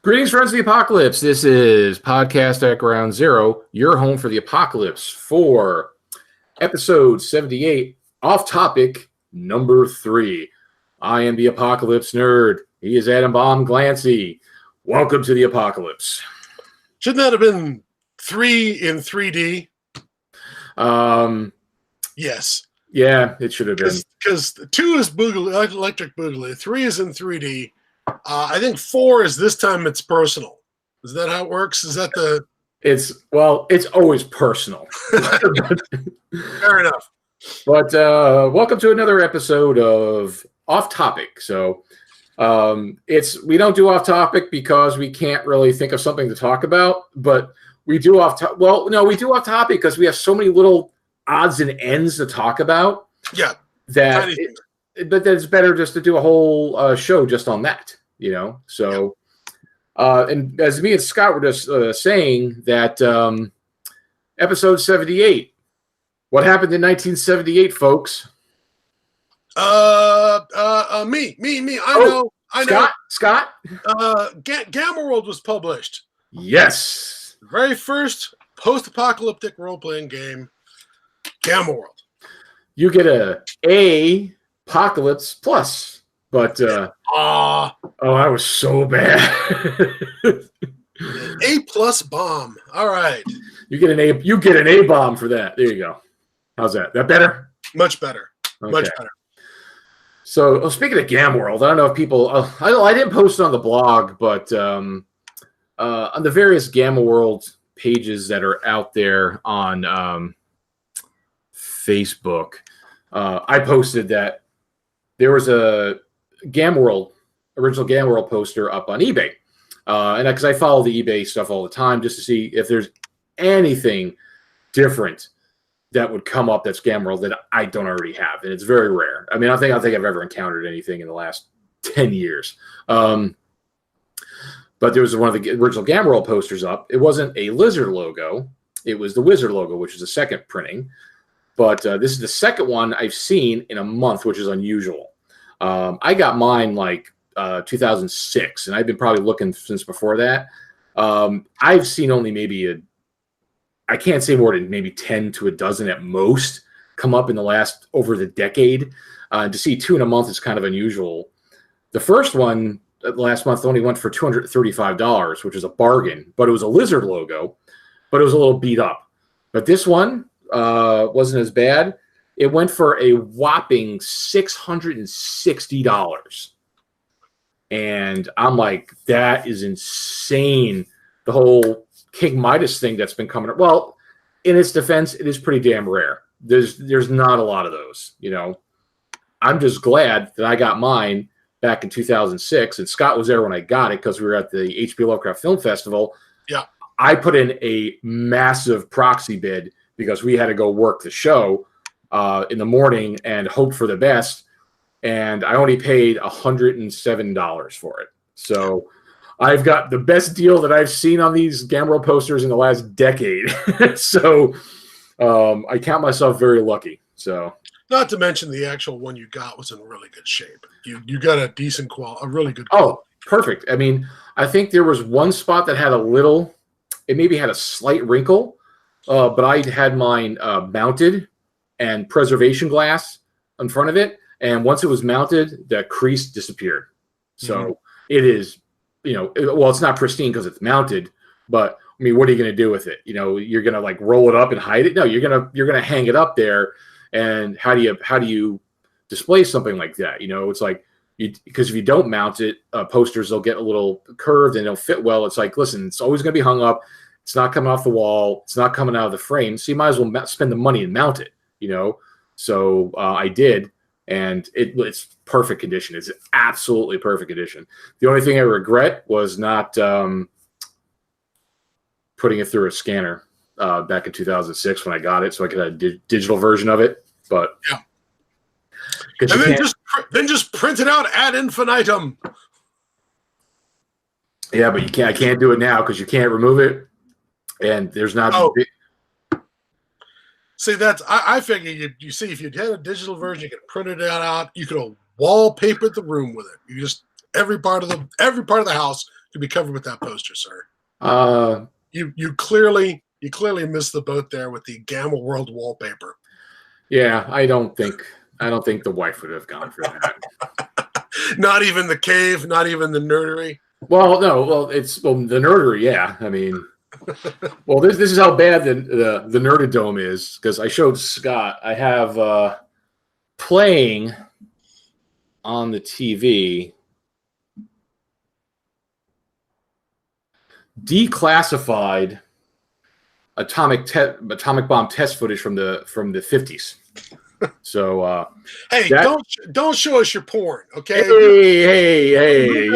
Greetings, friends of the apocalypse. This is Podcast at Ground Zero, your home for the apocalypse for episode 78, off topic number 3. I am the apocalypse nerd. He is Adam Bomb Glancy. Welcome to the apocalypse. Shouldn't that have been 3 in 3D? Yes. Yeah, it should have been. Because 2 is Boogaloo, Electric Boogaloo. 3 is in 3D. I think 4 is this time it's personal. Is that how it works? Is that the... It's always personal. Fair enough. But welcome to another episode of Off Topic. So we don't do Off Topic because we can't really think of something to talk about, but we do we do Off Topic because we have so many little odds and ends to talk about. Yeah. But then it's better just to do a whole show just on that, you know? So, and as me and Scott were just saying that episode 78, what happened in 1978, folks? Me. I know. Scott? Gamma World was published. Yes. The very first post-apocalyptic role-playing game, Gamma World. You get a Apocalypse Plus, but that was so bad. A plus bomb. All right. You get an A bomb for that. There you go. How's that? That better? Much better. Okay. Much better. So speaking of Gamma World, I don't know if people. I didn't post it on the blog, but on the various Gamma World pages that are out there on Facebook, I posted that there was a original Gamma World poster up on eBay. And because I follow the eBay stuff all the time just to see if there's anything different that would come up that's Gamma World that I don't already have. And it's very rare. I mean, I don't think I've ever encountered anything in the last 10 years. But there was one of the original Gamma World posters up. It wasn't a lizard logo. It was the wizard logo, which is the second printing. But this is the second one I've seen in a month, which is unusual. I got mine like 2006, and I've been probably looking since before that. I've seen only I can't say more than maybe 10 to a dozen at most come up in over the decade. To see 2 in a month is kind of unusual. The first one last month only went for $235, which is a bargain, but it was a lizard logo, but it was a little beat up. But this one wasn't as bad. It went for a whopping $660. And I'm like, that is insane. The whole King Midas thing that's been coming up. Well, in its defense, it is pretty damn rare. There's not a lot of those, you know. I'm just glad that I got mine back in 2006, and Scott was there when I got it because we were at the H.P. Lovecraft Film Festival. Yeah. I put in a massive proxy bid because we had to go work the show in the morning and hope for the best. And I only paid $107 for it. So I've got the best deal that I've seen on these Gamma World posters in the last decade. So I count myself very lucky. So, not to mention the actual one you got was in really good shape. You got a decent quality, a really good quality. Oh, perfect. I mean, I think there was one spot that had it maybe had a slight wrinkle, but I had mine mounted and preservation glass in front of it. And once it was mounted, the crease disappeared. So It is, it's not pristine because it's mounted, but I mean, what are you going to do with it? You know, you're going to like roll it up and hide it. No, you're going to hang it up there. And how do you display something like that? You know, it's like, because if you don't mount it, posters, they'll get a little curved and they'll fit well. It's like, listen, it's always going to be hung up. It's not coming off the wall. It's not coming out of the frame. So you might as well spend the money and mount it, you know? So I did. And it's perfect condition. It's absolutely perfect condition. The only thing I regret was not putting it through a scanner back in 2006 when I got it, so I could have a digital version of it. But yeah, and then just print it out ad infinitum. Yeah, but I can't do it now because you can't remove it, and there's not. Oh. See, I figure you see if you had a digital version, you could print it out. You could have wallpapered the room with it. You just every part of the house to be covered with that poster, sir. Uh, You clearly missed the boat there with the Gamma World wallpaper. yeah, I don't think the wife would have gone for that. Not even the cave, not even the nerdery. Well, no, well, it's the nerdery, yeah. I mean, well, this is how bad the Nerdadome is, because I showed Scott. I have playing on the TV declassified atomic bomb test footage from the 50s. So hey, don't show us your porn, okay? Hey.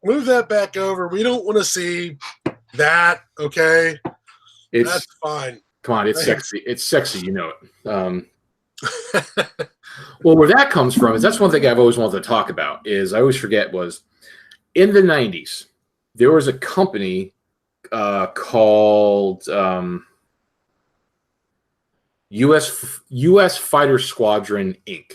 Move that back over. We don't want to see that, okay? That's fine. Come on, it's sexy. It's sexy, you know it. Well, where that comes from is that's one thing I've always wanted to talk about. Is I always forget was in the 90s there was a company called U.S. Fighter Squadron Inc.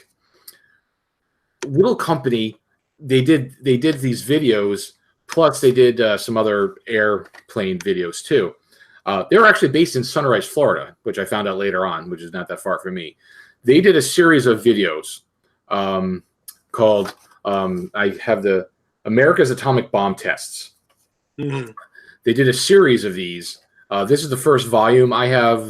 Little company. They did these videos. Plus, they did some other airplane videos too. They were actually based in Sunrise, Florida, which I found out later on, which is not that far from me. They did a series of videos called I have the America's Atomic Bomb Tests. Mm-hmm. They did a series of these. This is the first volume. I have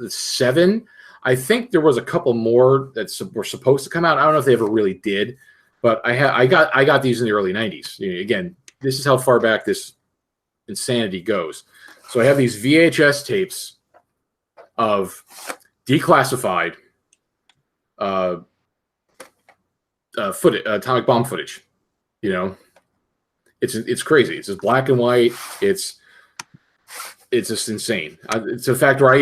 7. I think there was a couple more that were supposed to come out. I don't know if they ever really did, but I got these in the early 90s. Again, this is how far back this insanity goes. So I have these VHS tapes of declassified footage, atomic bomb footage. It's crazy. It's just black and white. It's just insane. It's a fact where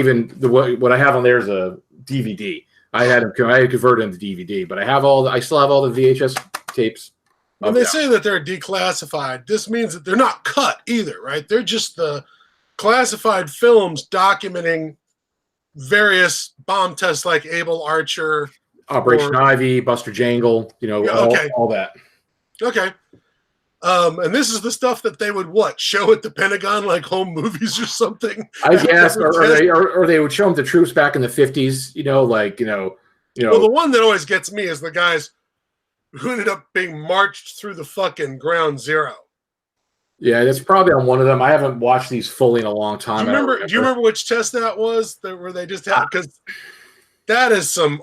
what I have on there is a DVD. I had converted into DVD, but I still have all the VHS tapes. When they say that they're declassified, this means that they're not cut either, right? They're just the classified films documenting various bomb tests like Able Archer, Operation Ivy, Buster Jangle, all that. Okay. And this is the stuff that they would show at the Pentagon, like home movies or something. I guess, or they would show them to troops back in the 50s. Well, the one that always gets me is the guys who ended up being marched through the fucking ground zero. Yeah, that's probably on one of them. I haven't watched these fully in a long time. Do you remember which test that was? Where they just had, because that is some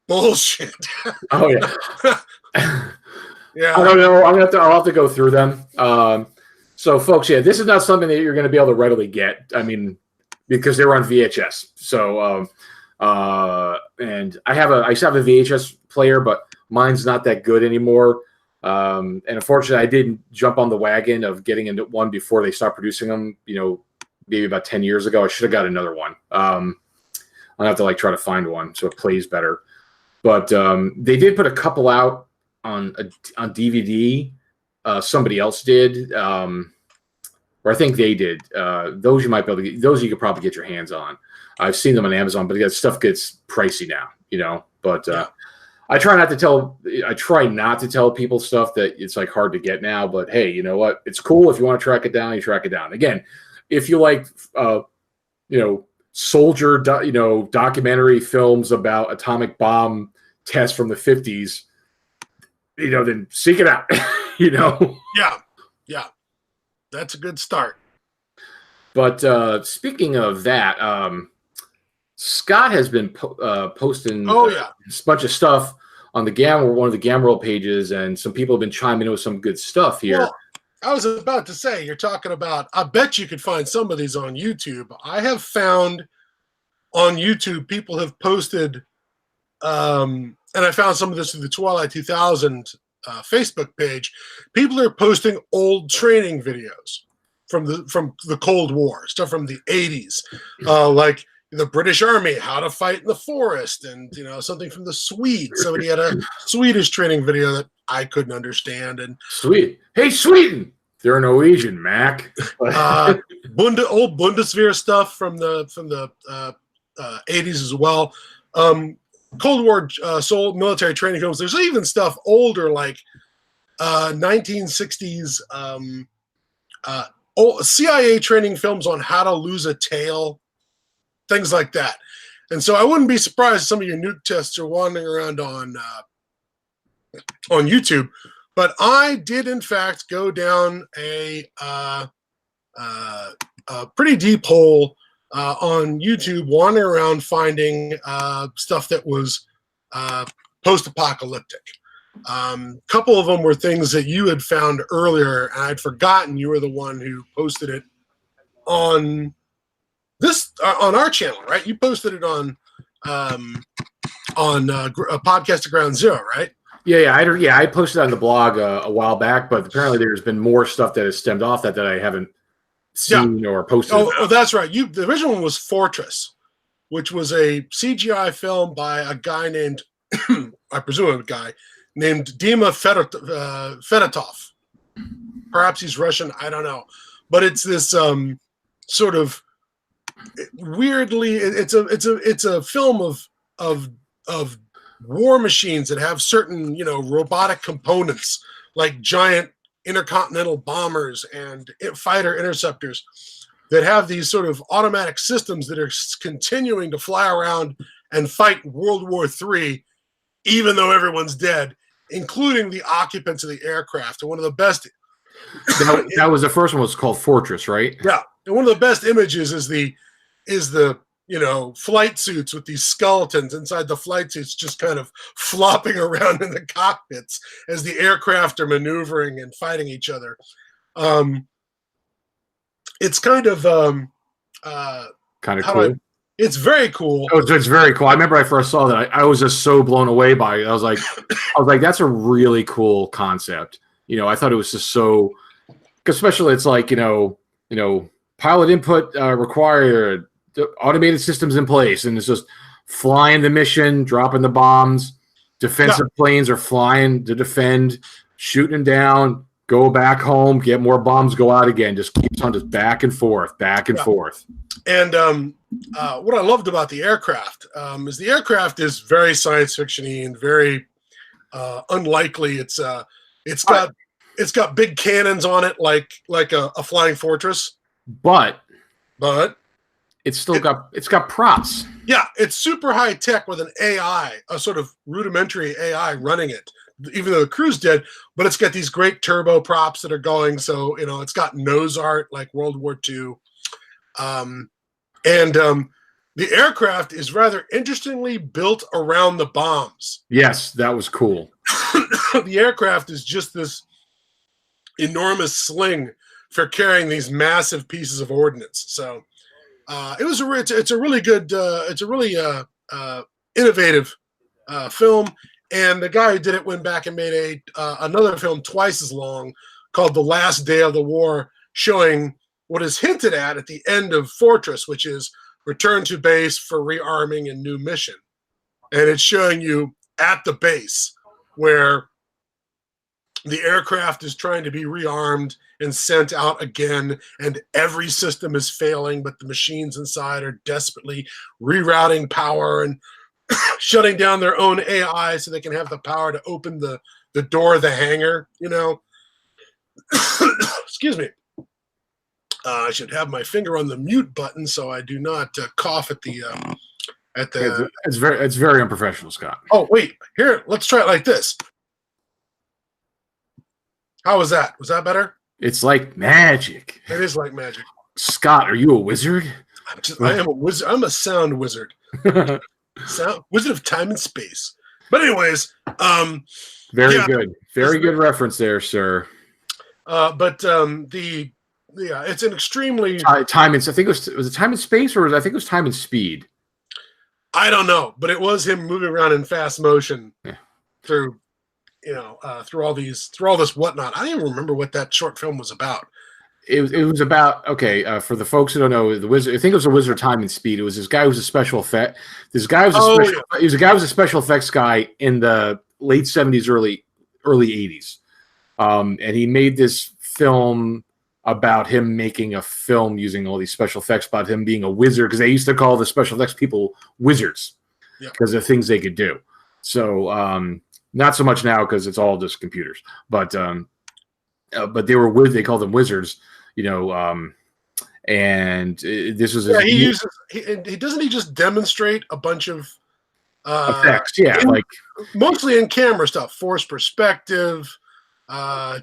bullshit. Oh yeah. Yeah. I don't know. I'll have to go through them. So folks, yeah, this is not something that you're going to be able to readily get. I mean, because they were on VHS. So and I still have a VHS player, but mine's not that good anymore. And unfortunately, I didn't jump on the wagon of getting into one before they stopped producing them. Maybe about 10 years ago. I should have got another one. I'll have to try to find one so it plays better. But they did put a couple out on DVD. Somebody else did, or I think they did. Those you might be able to get. Those you could probably get your hands on. I've seen them on Amazon, but stuff gets pricey now. But I try not to tell people stuff that it's hard to get now. But hey, you know what? It's cool if you want to track it down. You track it down. Again, if you like, soldier, documentary films about atomic bomb tests from the 50s. Then seek it out. Yeah, that's a good start. But speaking of that, Scott has been posting a bunch of stuff on one of the Gamworld pages, and some people have been chiming in with some good stuff here. Well, I was about to say, you're talking about, I bet you could find some of these on YouTube. I have found on YouTube people have posted, and I found some of this through the Twilight 2000 Facebook page. People are posting old training videos from the Cold War, stuff from the 80s, like the British Army, how to fight in the forest, and something from the Swedes. Somebody had a Swedish training video that I couldn't understand. And hey, Sweden, they're Norwegian, Mac. old Bundeswehr stuff from the 80s as well. Cold War military training films. There's even stuff older, like 1960s CIA training films on how to lose a tail, things like that. And so I wouldn't be surprised if some of your nuke tests are wandering around on YouTube. But I did, in fact, go down a pretty deep hole on YouTube, wandering around finding stuff that was post-apocalyptic. Couple of them were things that you had found earlier, and I'd forgotten you were the one who posted it on on our channel, right? You posted it on a podcast at Ground Zero, right? Yeah. I posted on the blog a while back, but apparently there's been more stuff that has stemmed off that I haven't seen or posted. Oh, that's right. The original one was Fortress, which was a CGI film by a guy named, I presume a guy, named Dima Fedotov. Perhaps he's Russian, I don't know. But it's this sort of weirdly, it's a film of war machines that have certain, robotic components like giant intercontinental bombers and fighter interceptors that have these sort of automatic systems that are continuing to fly around and fight World War III, even though everyone's dead, including the occupants of the aircraft. And one of the best... That was the first one, was called Fortress, right? Yeah. And one of the best images is the flight suits with these skeletons inside the flight suits just kind of flopping around in the cockpits as the aircraft are maneuvering and fighting each other. It's kind of cool. It's very cool. It's very cool. I remember I first saw that. I was just so blown away by it. I was like, that's a really cool concept. I thought it was just so, especially it's like, pilot input required, automated systems in place, and it's just flying the mission, dropping the bombs. Defensive planes are flying to defend, shooting them down, go back home, get more bombs, go out again. Just keeps on just back and forth. And what I loved about the aircraft is the aircraft is very science fiction-y and very unlikely. It's got big cannons on it, like a flying fortress. But it's got props. Yeah, it's super high tech with an AI, a sort of rudimentary AI running it, even though the crew's dead. But it's got these great turbo props that are going. So it's got nose art like World War II, and the aircraft is rather interestingly built around the bombs. Yes, that was cool. The aircraft is just this enormous sling for carrying these massive pieces of ordnance. So it's a really good, innovative film. And the guy who did it went back and made another film twice as long called The Last Day of the War, showing what is hinted at the end of Fortress, which is return to base for rearming and new mission. And it's showing you at the base where the aircraft is trying to be rearmed and sent out again, and every system is failing, but the machines inside are desperately rerouting power and shutting down their own AI so they can have the power to open the door of the hangar, Excuse me. I should have my finger on the mute button so I do not cough at the... It's very unprofessional, Scott. Oh, wait. Here, let's try it like this. How was that? Was that better? It's like magic. It is like magic. Scott, are you a wizard? I am a wizard. I'm a sound wizard. Wizard of time and space. But anyways, very good. Very good reference there, sir. It's an extremely time and I think was it time and space, or I think it was time and speed. I don't know, but it was him moving around in fast motion through all this whatnot. I don't even remember what that short film was about. It was about, for the folks who don't know, the wizard, I think it was a Wizard of Time and Speed. It was this guy who was a special effect. This guy was he was a guy who was a special effects guy in the late 70s, early 80s. And he made this film about him making a film using all these special effects, about him being a wizard, because they used to call the special effects people wizards because of things they could do. So not so much now because it's all just computers, but they called them wizards, and this was he doesn't he just demonstrate a bunch of effects, mostly in camera stuff, forced perspective,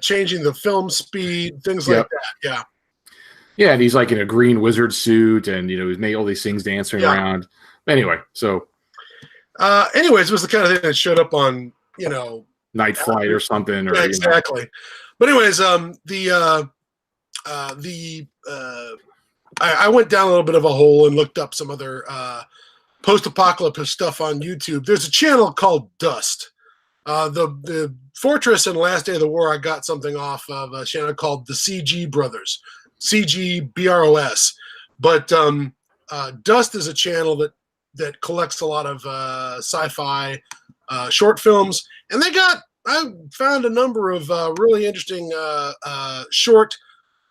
changing the film speed, things like that. Yeah, and he's like in a green wizard suit, and he's made all these things dancing around. Anyway, so anyways, it was the kind of thing that showed up on Night Flight or something, or exactly. But anyways, I went down a little bit of a hole and looked up some other post-apocalyptic stuff on YouTube. There's a channel called Dust. The Fortress and Last Day of the War, I got something off of a channel called the CG Brothers, CGBROS. But Dust is a channel that collects a lot of sci-fi short films, and I found a number of really interesting short,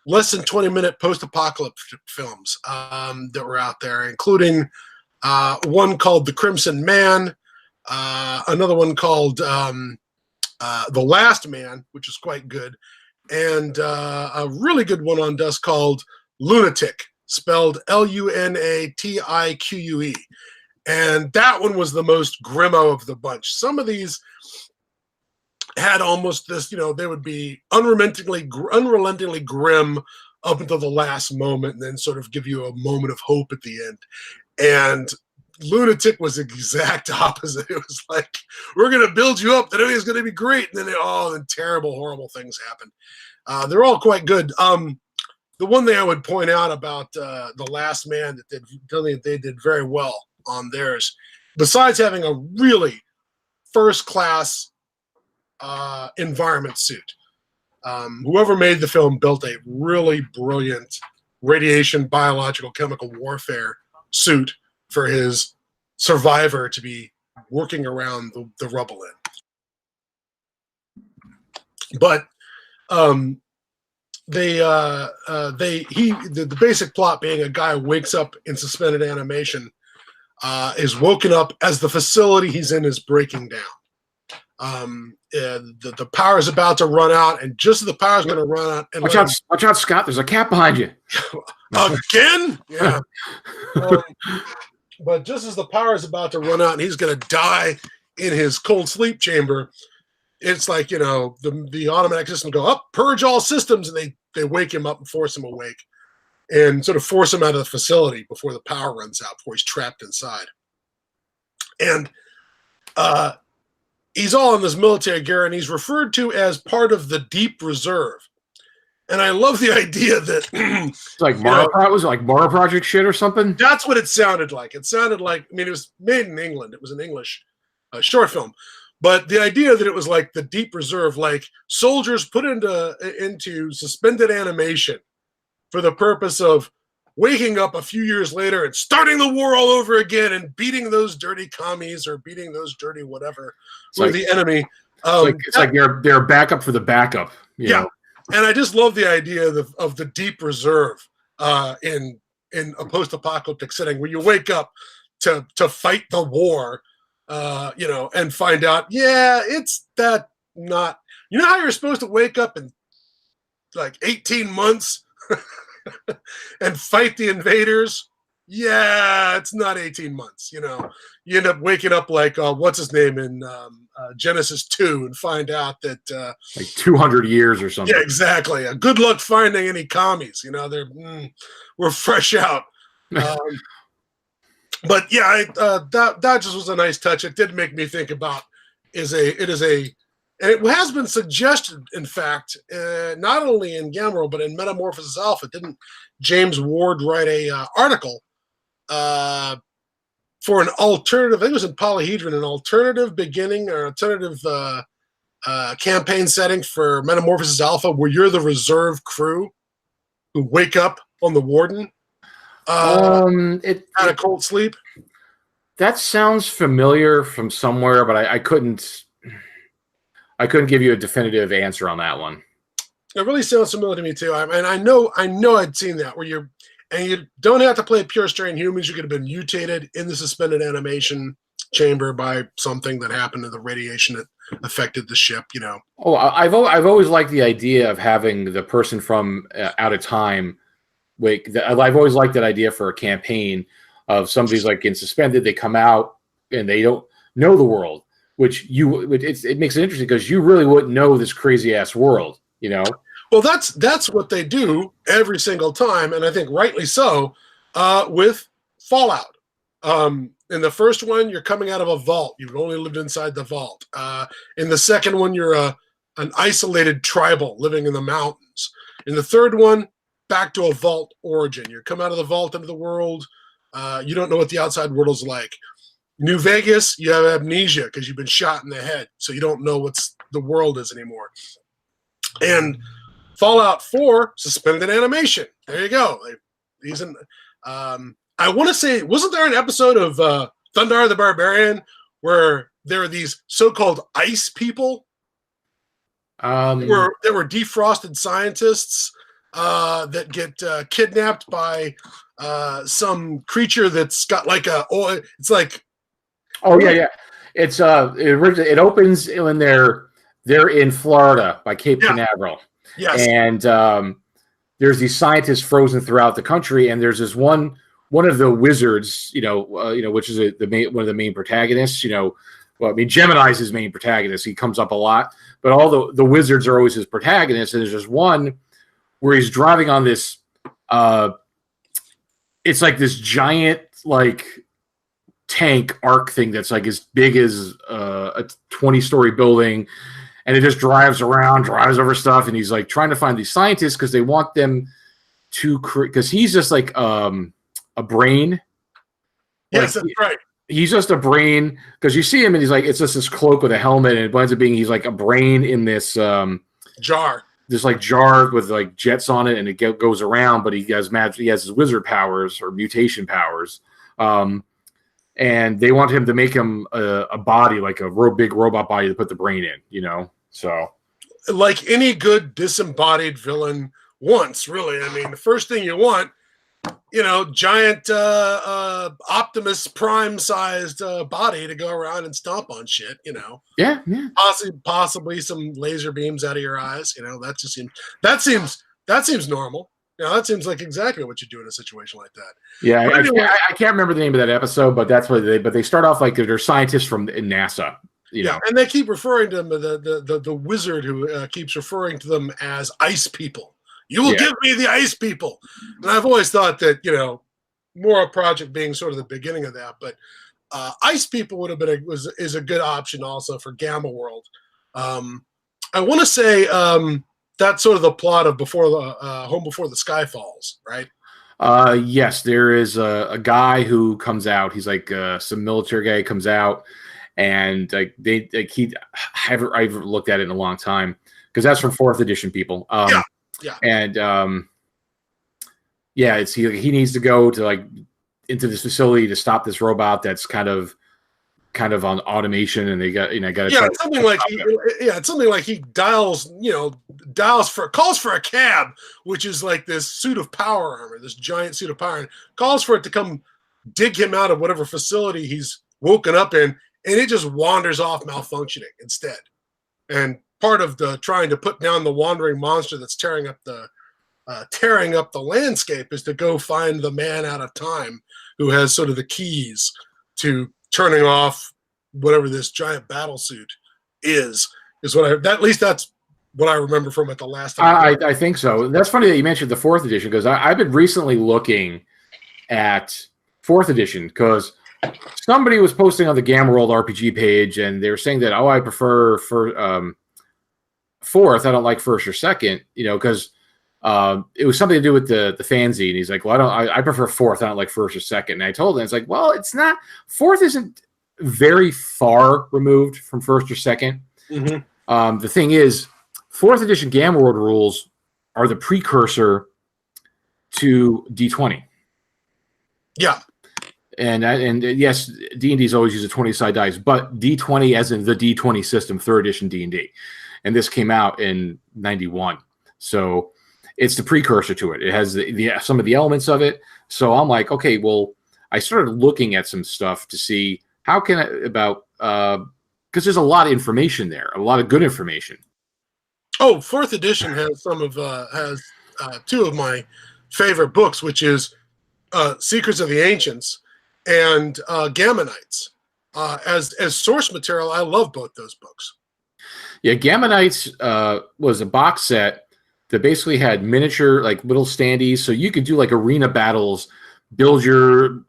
less than 20-minute post-apocalyptic films that were out there, including one called The Crimson Man, another one called The Last Man, which is quite good, and a really good one on Dust called Lunatic, spelled Lunatique. And that one was the most grimmo of the bunch. Some of these had almost this, they would be unrelentingly grim up until the last moment, and then sort of give you a moment of hope at the end. And Lunatic was the exact opposite. It was like, we're going to build you up that everything's going to be great, and then terrible, horrible things happen. They're all quite good. The one thing I would point out about The Last Man that they did very well on theirs, besides having a really first-class environment suit. Whoever made the film built a really brilliant radiation, biological, chemical warfare suit for his survivor to be working around the rubble in. But the basic plot being a guy wakes up in suspended animation, is woken up as the facility he's in is breaking down. The power is about to run out, and just as the power is going to run out, and watch out, Scott! There's a cat behind you. Again, yeah. But just as the power is about to run out, and he's going to die in his cold sleep chamber, it's like the automatic system go up, purge all systems, and they wake him up and force him awake, and sort of force him out of the facility before the power runs out, before he's trapped inside, and he's all in this military gear, and he's referred to as part of the Deep Reserve. And I love the idea that it's like was it like Mara Project shit or something? That's what it sounded like. It sounded like, it was made in England. It was an English short film. But the idea that it was like the Deep Reserve, like soldiers put into suspended animation for the purpose of waking up a few years later and starting the war all over again and beating those dirty commies or beating those dirty whatever the enemy. It's like they're a backup for the backup. You know? And I just love the idea of the Deep Reserve in a post-apocalyptic setting where you wake up to fight the war, and find out, it's that not. You know how you're supposed to wake up in like 18 months and fight the invaders? Yeah, it's not 18 months. You end up waking up like what's his name in Genesis 2 and find out that like 200 years or something. Yeah, exactly. Good luck finding any commies. We're fresh out. But yeah, that just was a nice touch. It did make me think about and it has been suggested, in fact, not only in Gamma World but in Metamorphosis Alpha. Didn't James Ward write a article for an alternative? I think it was in Polyhedron, an alternative beginning or alternative campaign setting for Metamorphosis Alpha, where you're the reserve crew who wake up on the Warden. Out of cold sleep. That sounds familiar from somewhere, but I couldn't give you a definitive answer on that one. It really sounds familiar to me too. And I know I'd seen that where you don't have to play pure strain humans. You could have been mutated in the suspended animation chamber by something that happened to the radiation that affected the ship. Oh, I've always liked the idea of having the person from out of time. I've always liked that idea for a campaign of somebody's like in suspended, they come out and they don't know the world, which it makes it interesting because you really wouldn't know this crazy ass world, Well, that's what they do every single time, and I think rightly so, with Fallout. In the first one, you're coming out of a vault. You've only lived inside the vault. In the second one, you're an isolated tribal living in the mountains. In the third one, back to a vault origin. You come out of the vault into the world. You don't know what the outside world is like. New Vegas, you have amnesia because you've been shot in the head, so you don't know what the world is anymore. And Fallout 4, suspended animation. There you go. I want to say, wasn't there an episode of Thundar the Barbarian where there are these so-called ice people? There were defrosted scientists that get kidnapped by some creature that's got like it's like. Oh yeah. It opens when they're in Florida by Cape Canaveral. Yes. And there's these scientists frozen throughout the country, and there's this one of the wizards, which is one of the main protagonists. Gemini's his main protagonist. He comes up a lot, but all the wizards are always his protagonists. And there's just one where he's driving on this. It's like this giant tank arc thing that's like as big as a 20-story building, and it just drives over stuff, and he's like trying to find these scientists because they want them to because he's just like a brain. Yes, that's right. He's just a brain because you see him and he's like, it's just this cloak with a helmet, and it ends up being he's like a brain in this jar. This like jar with like jets on it, and it goes around, but he has magic. He has his wizard powers or mutation powers. And they want him to make him a body, like a big robot body to put the brain in, So, like any good disembodied villain wants, really. I mean, the first thing you want, giant Optimus Prime-sized body to go around and stomp on shit, Yeah. Possibly some laser beams out of your eyes, that seems normal. That seems like exactly what you do in a situation like that. Yeah, I can't remember the name of that episode, but that's what they start off like they're scientists from NASA. Yeah, and they keep referring to them, the wizard who keeps referring to them as ice people. You will give me the ice people. And I've always thought that, Mora Project being sort of the beginning of that, but ice people would have been is a good option also for Gamma World. I want to say that's sort of the plot of Home Before the Sky Falls, right? Yes, there is a guy who comes out. He's like some military guy comes out, and I've looked at it in a long time because that's from 4th edition people. Yeah. And he needs to go to into this facility to stop this robot that's kind of on automation, and they got it's something like he calls for a cab, which is like this suit of power armor, this giant suit of power, and calls for it to come dig him out of whatever facility he's woken up in, and it just wanders off malfunctioning instead. And part of the trying to put down the wandering monster that's tearing up the landscape is to go find the man out of time who has sort of the keys to turning off whatever this giant battle suit is what at least that's what I remember from it the last time. I think so. That's funny that you mentioned the 4th edition because I've been recently looking at 4th edition because somebody was posting on the Gamma World RPG page and they were saying that, I prefer 4th. I don't like 1st or 2nd, because it was something to do with the fanzine. He's like, well, I prefer 4th. I don't like 1st or 2nd. And I told him, it's like, well, it's not. 4th isn't very far removed from 1st or 2nd. Mm-hmm. The thing is, 4th edition Gamma World rules are the precursor to D20. Yeah. And yes, D&D's always use a 20-side dice, but D20 as in the D20 system, 3rd edition D&D. And this came out in 91. So it's the precursor to it. It has some of the elements of it. So I'm like, okay, well, I started looking at some stuff to see how can I, about, because there's a lot of information there, a lot of good information. Oh, fourth edition has two of my favorite books, which is Secrets of the Ancients and Gamma Knights. As source material, I love both those books. Yeah, Gamma Knights was a box set that basically had miniature, like little standees, so you could do like arena battles, build your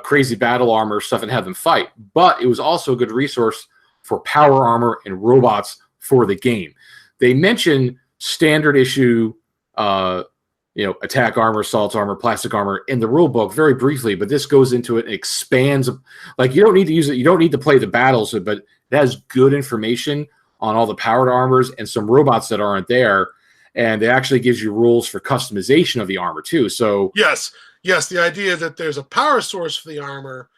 crazy battle armor stuff, and have them fight. But it was also a good resource for power armor and robots for the game. They mention standard issue, attack armor, assault armor, plastic armor in the rule book very briefly, but this goes into it and expands. Like, you don't need to use it. You don't need to play the battles, but it has good information on all the powered armors and some robots that aren't there. And it actually gives you rules for customization of the armor too. So yes, the idea that there's a power source for the armor,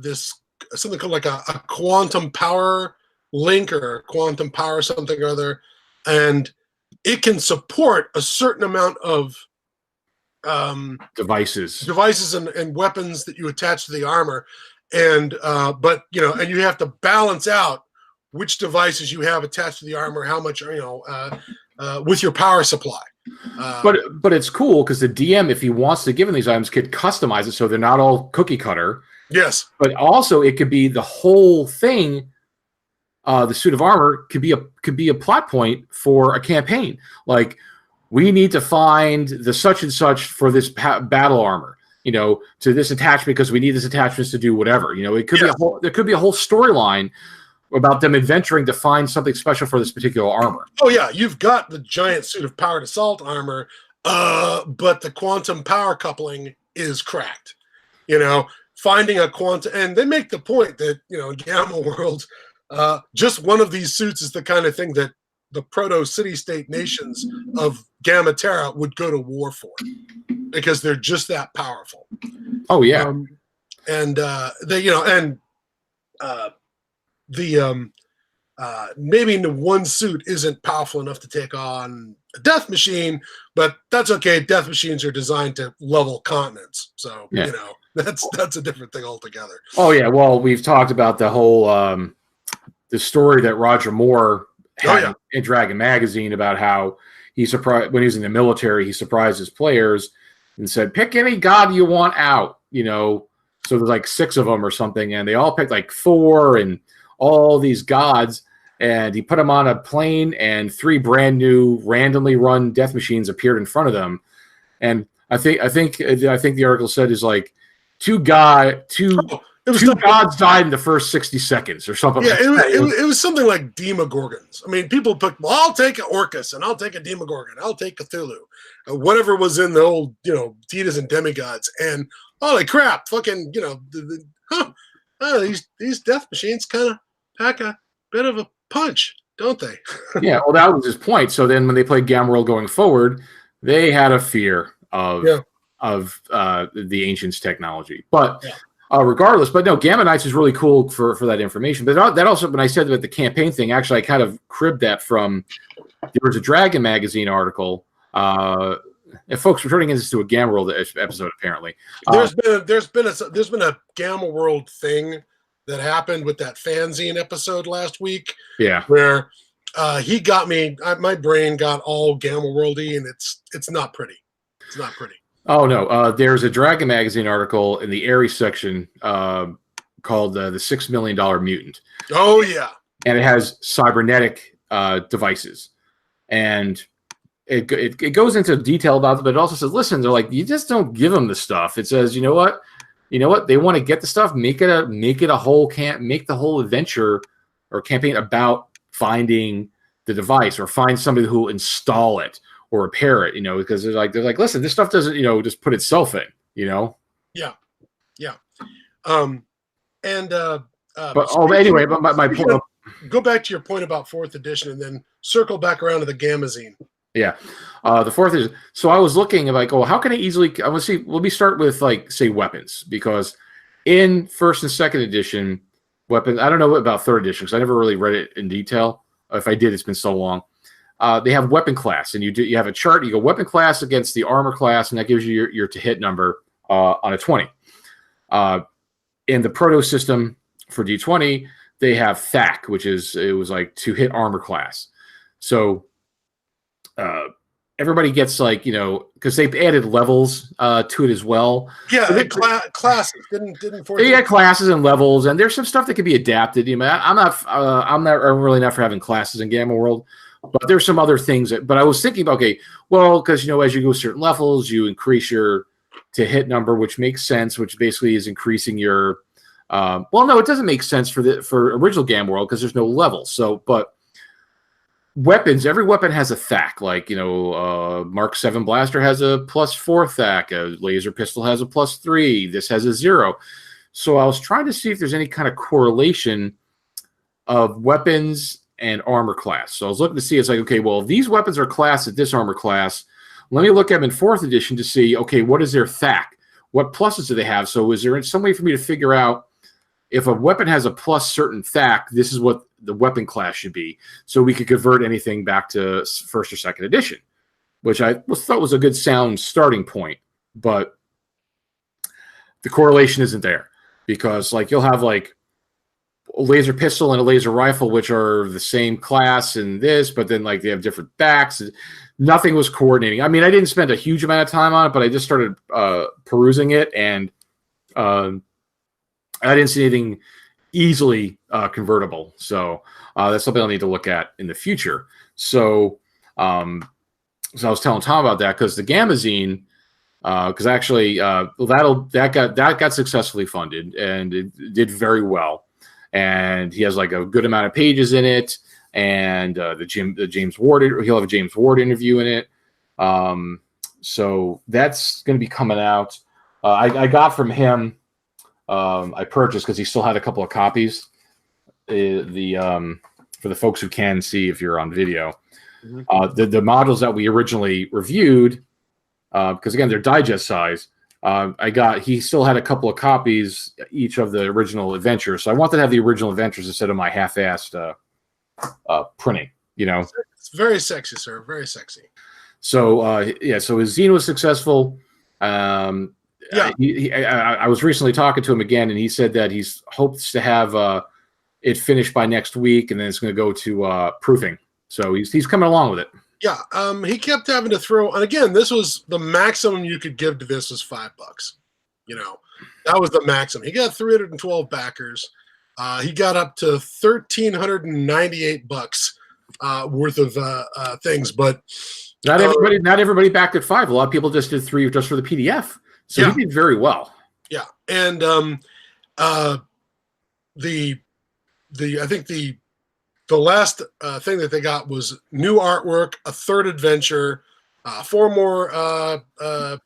this something called like a quantum power link or quantum power something or other, and it can support a certain amount of devices and weapons that you attach to the armor, and but and you have to balance out which devices you have attached to the armor, how much with your power supply. But it's cool because the DM, if he wants to give them these items, could customize it so they're not all cookie cutter. Yes, but also it could be the whole thing. The suit of armor could be a plot point for a campaign. Like, we need to find the such and such for this battle armor, to this attachment because we need this attachment to do whatever. It could there could be a whole storyline about them adventuring to find something special for this particular armor. Oh yeah, you've got the giant suit of powered assault armor, but the quantum power coupling is cracked. Finding a quantum, and they make the point that in Gamma World, just one of these suits is the kind of thing that the proto city-state nations of Gamma Terra would go to war for, because they're just that powerful. Oh yeah, maybe the one suit isn't powerful enough to take on a death machine, but that's okay. Death machines are designed to level continents, so that's a different thing altogether. Oh yeah, well, we've talked about the whole the story that Roger Moore had in Dragon Magazine about how he surprised when he was in the military. He surprised his players and said, "Pick any god you want out." So there's like 6 of them or something, and they all picked like 4 and all these gods. And he put them on a plane, and 3 brand new, randomly run death machines appeared in front of them. And I think the article said is like two gods died in the first 60 seconds or something. Yeah, it was something like Demogorgons. I mean, people picked, well, I'll take an Orcus, and I'll take a Demogorgon, I'll take Cthulhu, whatever was in the old, deities and demigods. And holy crap, fucking, these death machines kind of pack a bit of a punch, don't they? Yeah, well, that was his point. So then when they played Gamma World going forward, they had a fear of the Ancients technology. But regardless, but no, Gamma Knights is really cool for that information. But that also, when I said about the campaign thing, actually, I kind of cribbed that from, there was a Dragon Magazine article. And folks, we're turning this to a Gamma World episode, apparently. There's been a Gamma World thing that happened with that fanzine episode last week. Yeah, where he got me. My brain got all Gamma Worldy, and it's not pretty. It's not pretty. Oh no, there's a Dragon Magazine article in the Ares section called "The $6 Million Mutant." Oh yeah, and it has cybernetic devices, and it goes into detail about it, but it also says, listen, they're like, you just don't give them the stuff. It says, you know what, they want to get the stuff, make it a whole make the whole adventure or campaign about finding the device, or find somebody who will install it or repair it, because they're like, listen, this stuff doesn't, just put itself in, Yeah. Anyway, but my point. Go back to your point about 4th edition, and then circle back around to the Gamazine. Yeah, the 4th is. So I was looking at like, how can I easily? I want to see. Let me start with say weapons, because in 1st and 2nd edition, weapons. I don't know about 3rd edition because I never really read it in detail. If I did, it's been so long. They have weapon class, and you have a chart. You go weapon class against the armor class, and that gives you your to hit number on a 20. in the proto system for D20, they have THAC, which is it was like to hit armor class. So everybody gets like, because they've added levels to it as well. Yeah, so classes didn't force. They got classes and levels, and there's some stuff that can be adapted. I'm really not for having classes in Gamma World, but there's some other things but I was thinking, okay, well, because as you go certain levels, you increase your to hit number, which makes sense, which basically is increasing your. Well, no, it doesn't make sense for original Gamma World because there's no level. So, but weapons, every weapon has a THAC. Like, Mark 7 blaster has a +4 THAC. A laser pistol has a +3. This has a 0. So I was trying to see if there's any kind of correlation of weapons and armor class. So I was looking to see, it's like, okay, well, if these weapons are classed at this armor class, let me look at them in 4th edition to see, okay, what is their THAC? What pluses do they have? So is there some way for me to figure out if a weapon has a plus certain THAC, this is what the weapon class should be, so we could convert anything back to 1st or 2nd edition, which I thought was a good sound starting point. But the correlation isn't there because, like, you'll have like a laser pistol and a laser rifle, which are the same class and this, but then like they have different backs. Nothing was coordinating. I mean, I didn't spend a huge amount of time on it, but I just started perusing it, and I didn't see anything easily convertible. So that's something I'll need to look at in the future. So I was telling Tom about that because the Gamazine, because actually that got successfully funded and it did very well. And he has like a good amount of pages in it, and the James Ward, he'll have a James Ward interview in it. So that's going to be coming out. I got from him. I purchased because he still had a couple of copies. For the folks who can see if you're on video, the models that we originally reviewed, because again they're digest size. He still had a couple of copies each of the original adventures, so I wanted to have the original adventures instead of my half-assed printing. It's very sexy, sir. Very sexy. So so his zine was successful. I was recently talking to him again, and he said that he hopes to have it finished by next week, and then it's going to go to proofing. So he's coming along with it. Yeah, he kept having to throw, and again, this was the maximum you could give to this was $5. That was the maximum. He got 312 backers. He got up to $1,398 worth of things, but not everybody backed at $5. A lot of people just did $3 just for the PDF. So he did very well. Yeah, and I think the last thing that they got was new artwork, a 3rd adventure, 4 more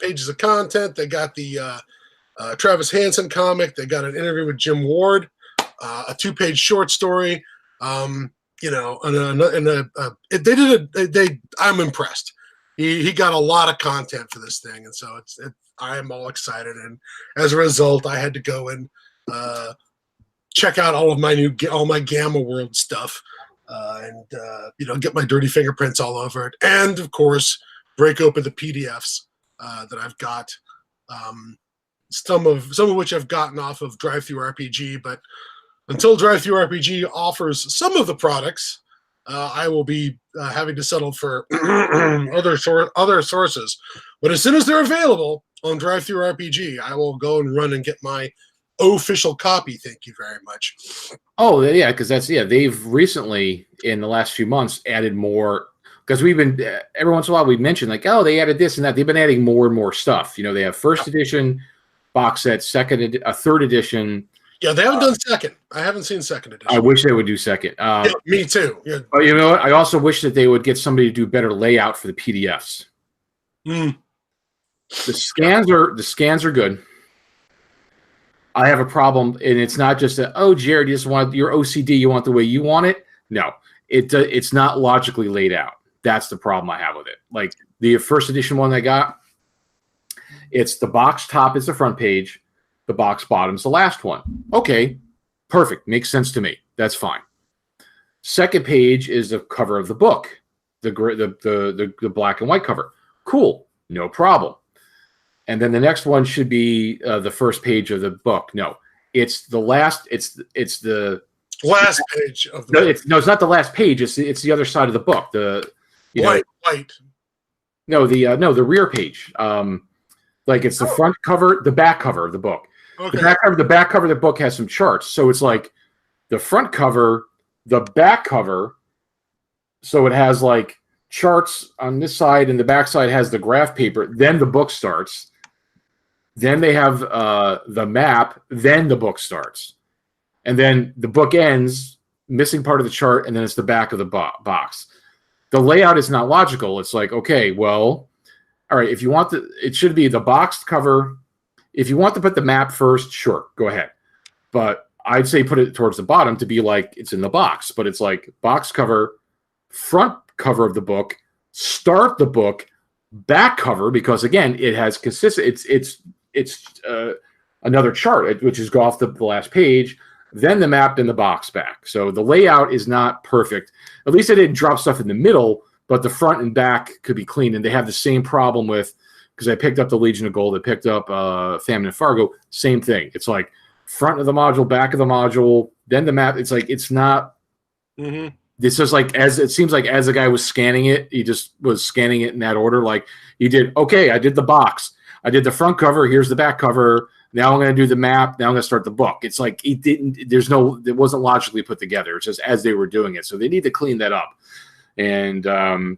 pages of content. They got the Travis Hansen comic. They got an interview with Jim Ward, a 2-page short story. I'm impressed. He got a lot of content for this thing, and so I am all excited. And as a result, I had to go and check out all my Gamma World stuff. And get my dirty fingerprints all over it, and of course break open the PDFs that I've got, some of which I've gotten off of DriveThruRPG. But until DriveThruRPG offers some of the products, I will be having to settle for other sources. But as soon as they're available on DriveThruRPG, I will go and run and get my official copy. Thank you very much. Oh yeah, because they've recently in the last few months added more, because we've been every once in a while we mentioned like, oh, they added this and that. They've been adding more and more stuff. They have 1st edition box set, 3rd edition. Yeah, they haven't done 2nd. I haven't seen 2nd edition. I wish they would do 2nd. Yeah, me too. Yeah. But you know what? I also wish that they would get somebody to do better layout for the PDFs. The scans are good. I have a problem, and it's not just that, oh, Jared, you just want your OCD, you want the way you want it. No, it's not logically laid out. That's the problem I have with it. Like the 1st edition one I got, it's the box top is the front page, the box bottom's the last one. Okay, perfect, makes sense to me. That's fine. 2nd page is the cover of the book, the black and white cover. Cool, no problem. And then the next one should be the 1st page of the book. No, it's the last. It's the last page of the book. It's not the last page. It's the other side of the book. White. The rear page. Like it's the front cover, the back cover of the book. Okay. The back cover of the book has some charts. So it's like the front cover, the back cover. So it has like charts on this side, and the back side has the graph paper. Then the book starts. Then they have the map. Then the book starts. And then the book ends, missing part of the chart, and then it's the back of the box. The layout is not logical. It's like, okay, well, all right, if you want it should be the boxed cover. If you want to put the map first, sure, go ahead. But I'd say put it towards the bottom to be like it's in the box. But it's like box cover, front cover of the book, start the book, back cover, because again, it has consistent. It's another chart, which is go off the last page. Then the map, then the box back. So the layout is not perfect. At least I didn't drop stuff in the middle, but the front and back could be clean. And they have the same problem with, because I picked up the Legion of Gold, I picked up Famine and Fargo, same thing. It's like front of the module, back of the module, then the map. It's like, it's not, It's just like, it seems like as the guy was scanning it, he just was scanning it in that order. Like he did, okay, I did the box. I did the front cover. Here's the back cover. Now I'm going to do the map. Now I'm going to start the book. It's like it wasn't logically put together. It's just as they were doing it. So they need to clean that up. And I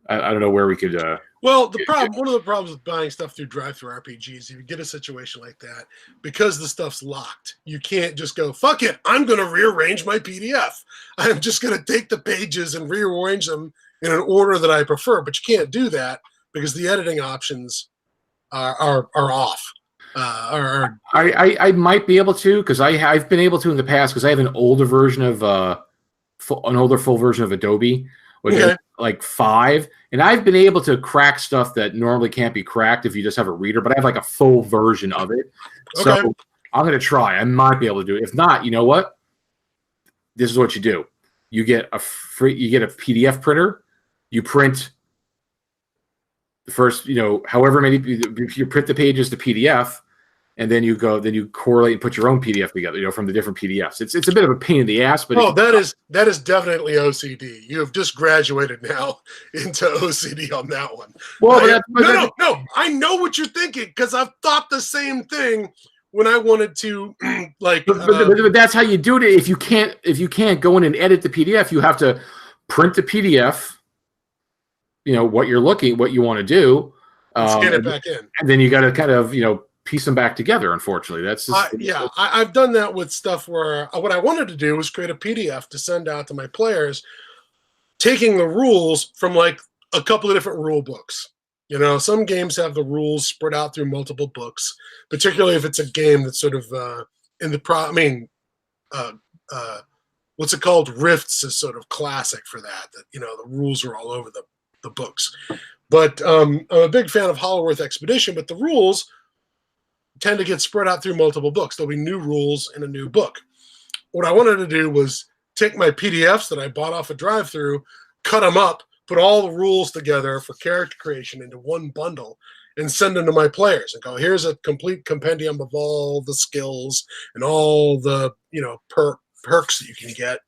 don't know where we could. Well, one of the problems with buying stuff through drive-through RPGs, if you get a situation like that, because the stuff's locked, you can't just go, fuck it, I'm going to rearrange my PDF. I'm just going to take the pages and rearrange them in an order that I prefer. But you can't do that because the editing options are off. I might be able to, because I've been able to in the past, because I have an older version of full version of Adobe, which is like 5, and I've been able to crack stuff that normally can't be cracked if you just have a reader. But I have like a full version of it, so I'm going to try. I might be able to do it. If not, you know what? This is what you do: you get a PDF printer, you print the first, however many, you print the pages to PDF, and then you correlate and put your own PDF together, from the different PDFs. It's a bit of a pain in the ass, but that is definitely OCD. You have just graduated now into OCD on that one. Well, no, I know what you're thinking, because I've thought the same thing when I wanted to But that's how you do it. If you can't go in and edit the PDF, you have to print the PDF. What you want to do, scan it back in, and then you got to kind of piece them back together. Unfortunately, that's just, I've done that with stuff where what I wanted to do was create a PDF to send out to my players, taking the rules from like a couple of different rule books. Some games have the rules spread out through multiple books, particularly if it's a game that's sort of what's it called? Rifts is sort of classic for that. The rules are all over the books. But I'm a big fan of Hollowworth Expedition, but the rules tend to get spread out through multiple books. There'll be new rules in a new book. What I wanted to do was take my PDFs that I bought off a drive-through, cut them up, put all the rules together for character creation into one bundle, and send them to my players and go, here's a complete compendium of all the skills and all the perks that you can get.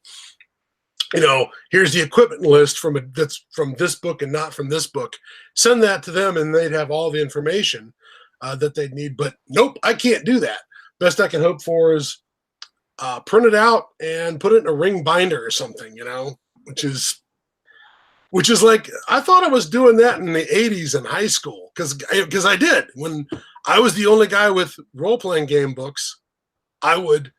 Here's the equipment list that's from this book and not from this book. Send that to them, and they'd have all the information that they'd need. But nope, I can't do that. Best I can hope for is print it out and put it in a ring binder or something, which is like, I thought I was doing that in the 80s in high school, because I did. When I was the only guy with role-playing game books, I would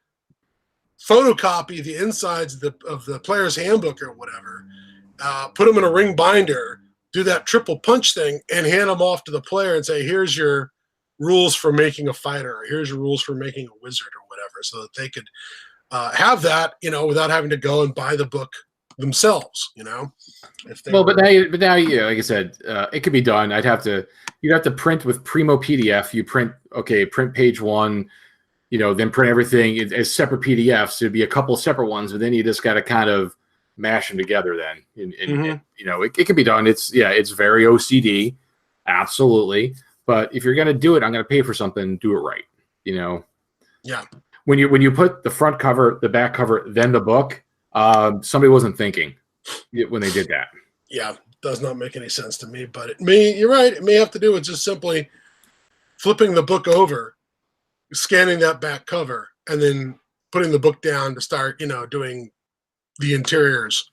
photocopy the insides of the player's handbook or whatever, put them in a ring binder, do that triple punch thing, and hand them off to the player and say, here's your rules for making a fighter, or here's your rules for making a wizard or whatever, so that they could have that, without having to go and buy the book themselves, But now, like I said, it could be done. You'd have to print with Primo PDF. You print page 1, then print everything as separate PDFs. There'd be a couple separate ones, but then you just got to kind of mash them together then. And it can be done. It's very OCD. Absolutely. But if you're going to do it, I'm going to pay for something, do it right. Yeah. when you put the front cover, the back cover, then the book, somebody wasn't thinking when they did that. Yeah, does not make any sense to me. But you're right. It may have to do with just simply flipping the book over, scanning that back cover, and then putting the book down to start, doing the interiors.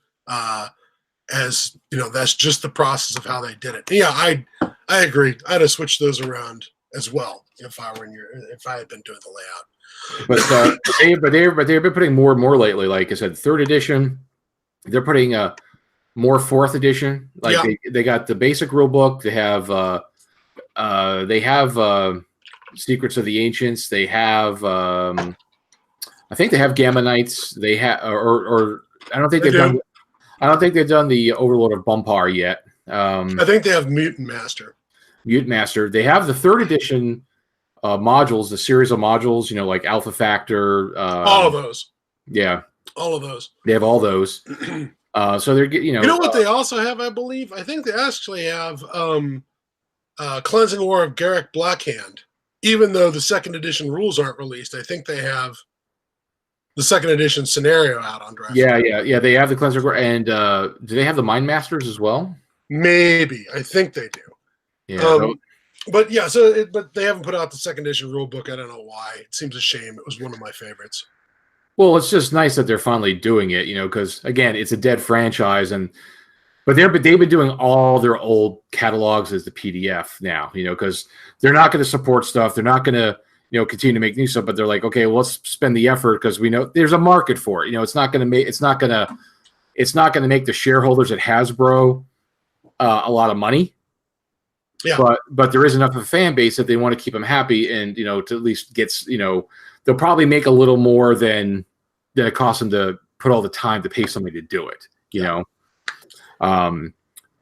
As that's just the process of how they did it. Yeah, I agree. I'd have switched those around as well if I had been doing the layout. But they've been putting more and more lately. Like I said, third edition. They're putting more fourth edition. Like they got the basic rule book. They have Secrets of the Ancients. They have I think they have Gamma Knights. They have or I don't think they've done. I don't think they've done the Overlord of Bumpar yet. I think they have Mutant Master. Mutant Master. They have the third edition modules, the series of modules, like Alpha Factor. All of those. Yeah. All of those. They have all those. So they're, You know what they also have, I believe? I think they actually have Cleansing War of Garrick Blackhand. Even though the second edition rules aren't released, I think they have the second edition scenario out on draft. Yeah. They have the Cleanser War, and do they have the Mind Masters as well? Maybe. I think they do. Yeah. But yeah, but they haven't put out the second edition rule book. I don't know why. It seems a shame. It was one of my favorites. Well, it's just nice that they're finally doing it, because again, it's a dead franchise, but they've been doing all their old catalogs as the PDF now, because they're not going to support stuff. They're not going to continue to make new stuff, but they're like, okay, well, let's spend the effort because we know there's a market for it. It's not going to make the shareholders at Hasbro a lot of money. Yeah. But there is enough of a fan base that they want to keep them happy, and to at least they'll probably make a little more than it costs them to put all the time to pay somebody to do it.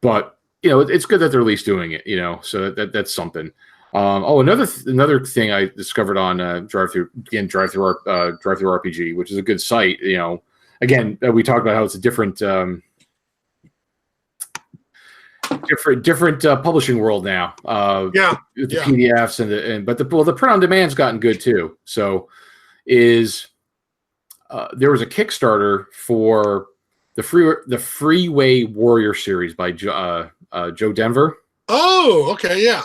But it's good that they're at least doing it. So that's something. Another thing I discovered on Drive Through RPG, which is a good site. Again, we talked about how it's a different publishing world now. With the PDFs but the print on demand's gotten good too. So there was a Kickstarter for the Freeway Warrior series by Joe Denver. Oh, okay, yeah.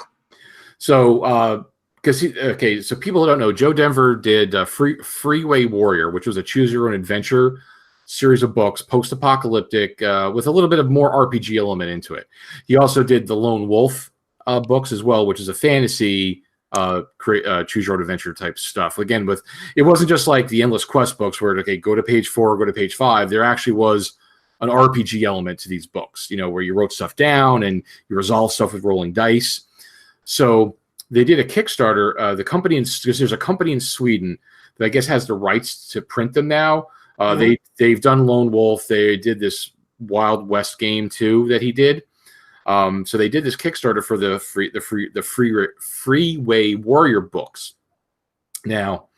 So, so people who don't know, Joe Denver did Freeway Warrior, which was a choose your own adventure series of books, post-apocalyptic, with a little bit of more RPG element into it. He also did the Lone Wolf books as well, which is a fantasy choose your own adventure type stuff. Again, it wasn't just like the Endless Quest books where go to page 4, go to page 5. There actually was an RPG element to these books, where you wrote stuff down and you resolve stuff with rolling dice. So they did a Kickstarter. Because there's a company in Sweden that I guess has the rights to print them now. They've done Lone Wolf. They did this Wild West game too that he did. So they did this Kickstarter for the Freeway Warrior books. Now,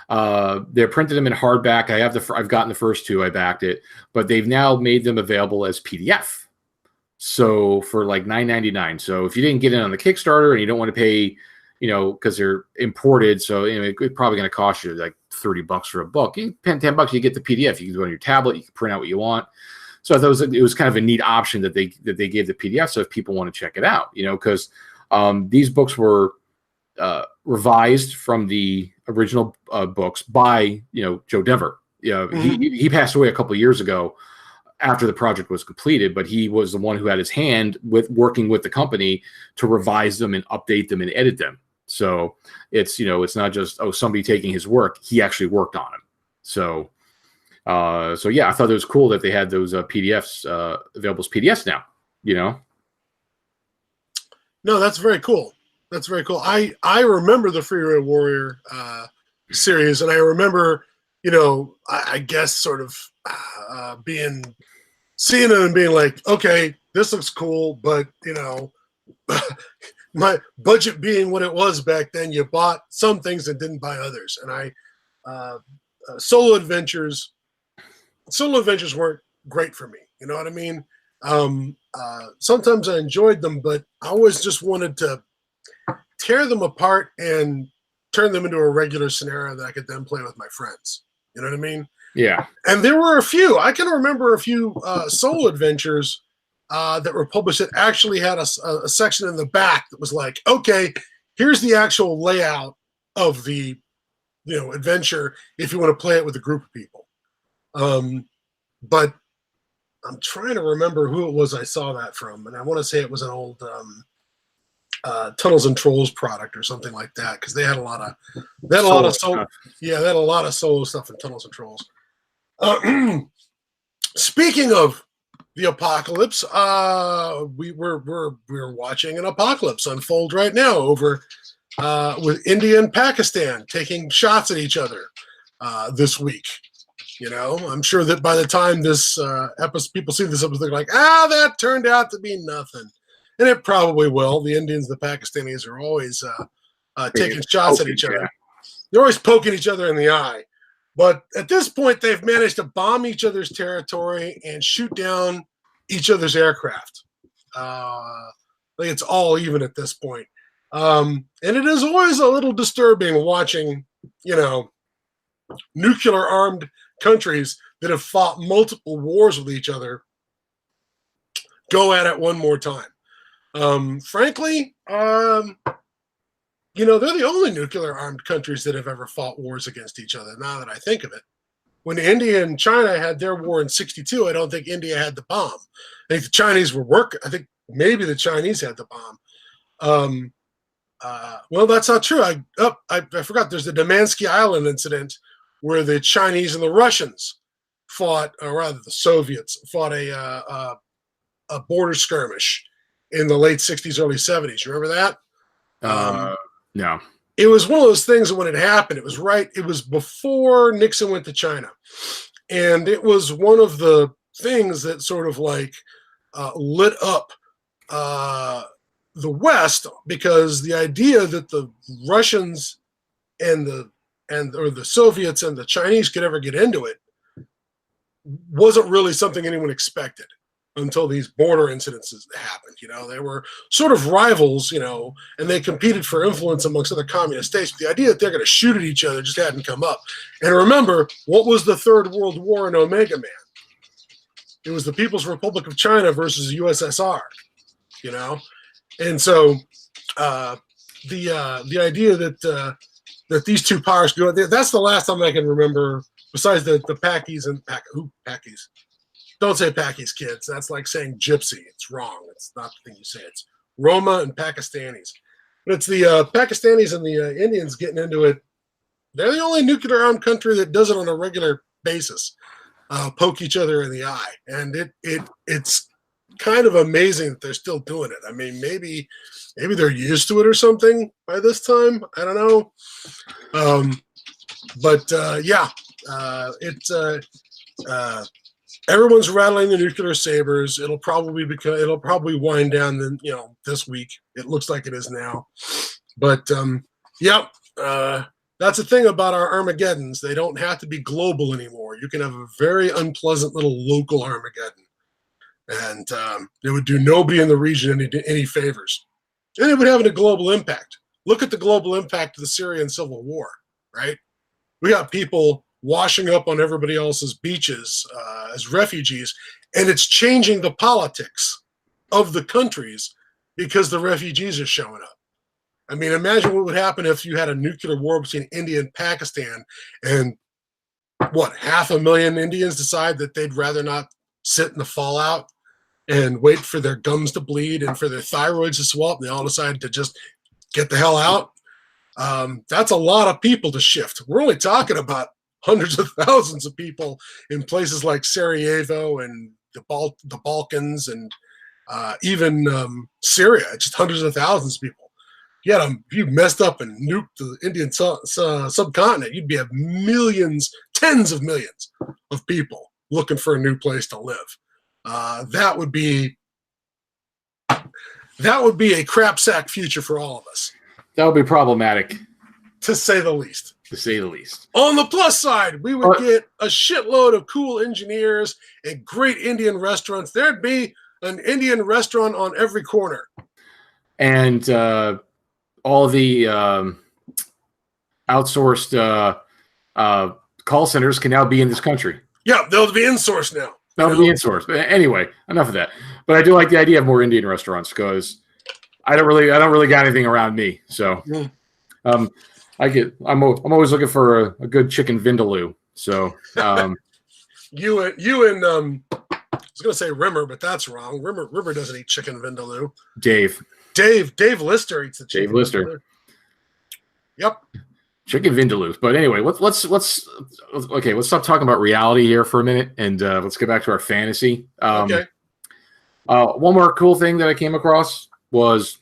they printed them in hardback. I've gotten the first two. I backed it, but they've now made them available as PDF. So for like $9.99. So if you didn't get in on the Kickstarter and you don't want to pay, because they're imported, so it's probably going to cost you like $30 for a book. You pay $10, you get the PDF. You can do it on your tablet. You can print out what you want. So I thought it was kind of a neat option that they gave the PDF. So if people want to check it out, because these books were revised from the original books by Joe Denver. He passed away a couple of years ago after the project was completed, but he was the one who had his hand with working with the company to revise them and update them and edit them. So it's not just somebody taking his work. He actually worked on them. So yeah, I thought it was cool that they had those PDFs available as PDFs now. No, that's very cool. That's very cool. I remember the Freeway Warrior series, and I remember I guess sort of seeing it and being like, okay, this looks cool, but my budget being what it was back then, you bought some things and didn't buy others. And solo adventures weren't great for me. You know what I mean? Sometimes I enjoyed them, but I always just wanted to tear them apart and turn them into a regular scenario that I could then play with my friends. You know what I mean? Yeah. And there were a few. I can remember a few solo adventures that were published that actually had a section in the back that was like, okay, here's the actual layout of the adventure if you want to play it with a group of people. But I'm trying to remember who it was I saw that from, and I want to say it was an old Tunnels and Trolls product or something like that, because they had a lot of solo stuff in Tunnels and Trolls. Speaking of the apocalypse, we're watching an apocalypse unfold right now over with India and Pakistan taking shots at each other this week. I'm sure that by the time this episode, people see this episode, they're like, that turned out to be nothing. And it probably will. The Indians, the Pakistanis are always taking shots at each other. Yeah. They're always poking each other in the eye. But at this point, they've managed to bomb each other's territory and shoot down each other's aircraft. I think it's all even at this point. And it is always a little disturbing watching, nuclear-armed countries that have fought multiple wars with each other go at it one more time. Frankly, they're the only nuclear-armed countries that have ever fought wars against each other, now that I think of it. When India and China had their war in 1962, I don't think India had the bomb. I think the Chinese were working. I think maybe the Chinese had the bomb. Well, that's not true. I forgot. There's the Damansky Island incident where the Chinese and the Russians fought, or rather the Soviets fought a border skirmish in the late 60s, early 70s. You remember that? No. It was one of those things that when it happened, it was before Nixon went to China. And it was one of the things that sort of like lit up the West, because the idea that the Russians and the Soviets and the Chinese could ever get into it wasn't really something anyone expected until these border incidences happened. They were sort of rivals, and they competed for influence amongst other communist states. But the idea that they're going to shoot at each other just hadn't come up. And remember, what was the Third World War in Omega Man? It was the People's Republic of China versus the USSR, And so the idea that these two powers go, that's the last time I can remember, besides the Pakis and Pakis. Don't say Pakis, kids. That's like saying gypsy. It's wrong. It's not the thing you say. It's Roma and Pakistanis. But it's the Pakistanis and the Indians getting into it. They're the only nuclear-armed country that does it on a regular basis, poke each other in the eye. And it's kind of amazing that they're still doing it. I mean, maybe they're used to it or something by this time. I don't know. Everyone's rattling the nuclear sabers. It'll probably wind down this week. It looks like it is now. But that's the thing about our Armageddons. They don't have to be global anymore. You can have a very unpleasant little local Armageddon. And it would do nobody in the region any favors. And it would have a global impact. Look at the global impact of the Syrian civil war, right? We got people washing up on everybody else's beaches as refugees, and it's changing the politics of the countries because the refugees are showing up. I mean, imagine what would happen if you had a nuclear war between India and Pakistan, and 500,000 Indians decide that they'd rather not sit in the fallout and wait for their gums to bleed and for their thyroids to swell up, and they all decide to just get the hell out. That's a lot of people to shift. We're only talking about hundreds of thousands of people in places like Sarajevo and the Balkans and even Syria. Just hundreds of thousands of people. If you messed up and nuked the Indian subcontinent, you'd have millions, tens of millions of people looking for a new place to live. That would be a crap sack future for all of us. That would be problematic, to say the least. On the plus side, we would get a shitload of cool engineers and great Indian restaurants. There'd be an Indian restaurant on every corner. And all the outsourced call centers can now be in this country. Yeah, they'll be insourced now. That'll be insourced. But anyway, enough of that. But I do like the idea of more Indian restaurants because I don't really got anything around me. So I'm always looking for a good chicken vindaloo. So you and I was gonna say Rimmer, but that's wrong. Rimmer doesn't eat chicken vindaloo. Dave Lister eats the chicken. Dave Lister. Vindaloo. Yep. Chicken vindaloo. But anyway, let's stop talking about reality here for a minute and let's get back to our fantasy. Okay. One more cool thing that I came across was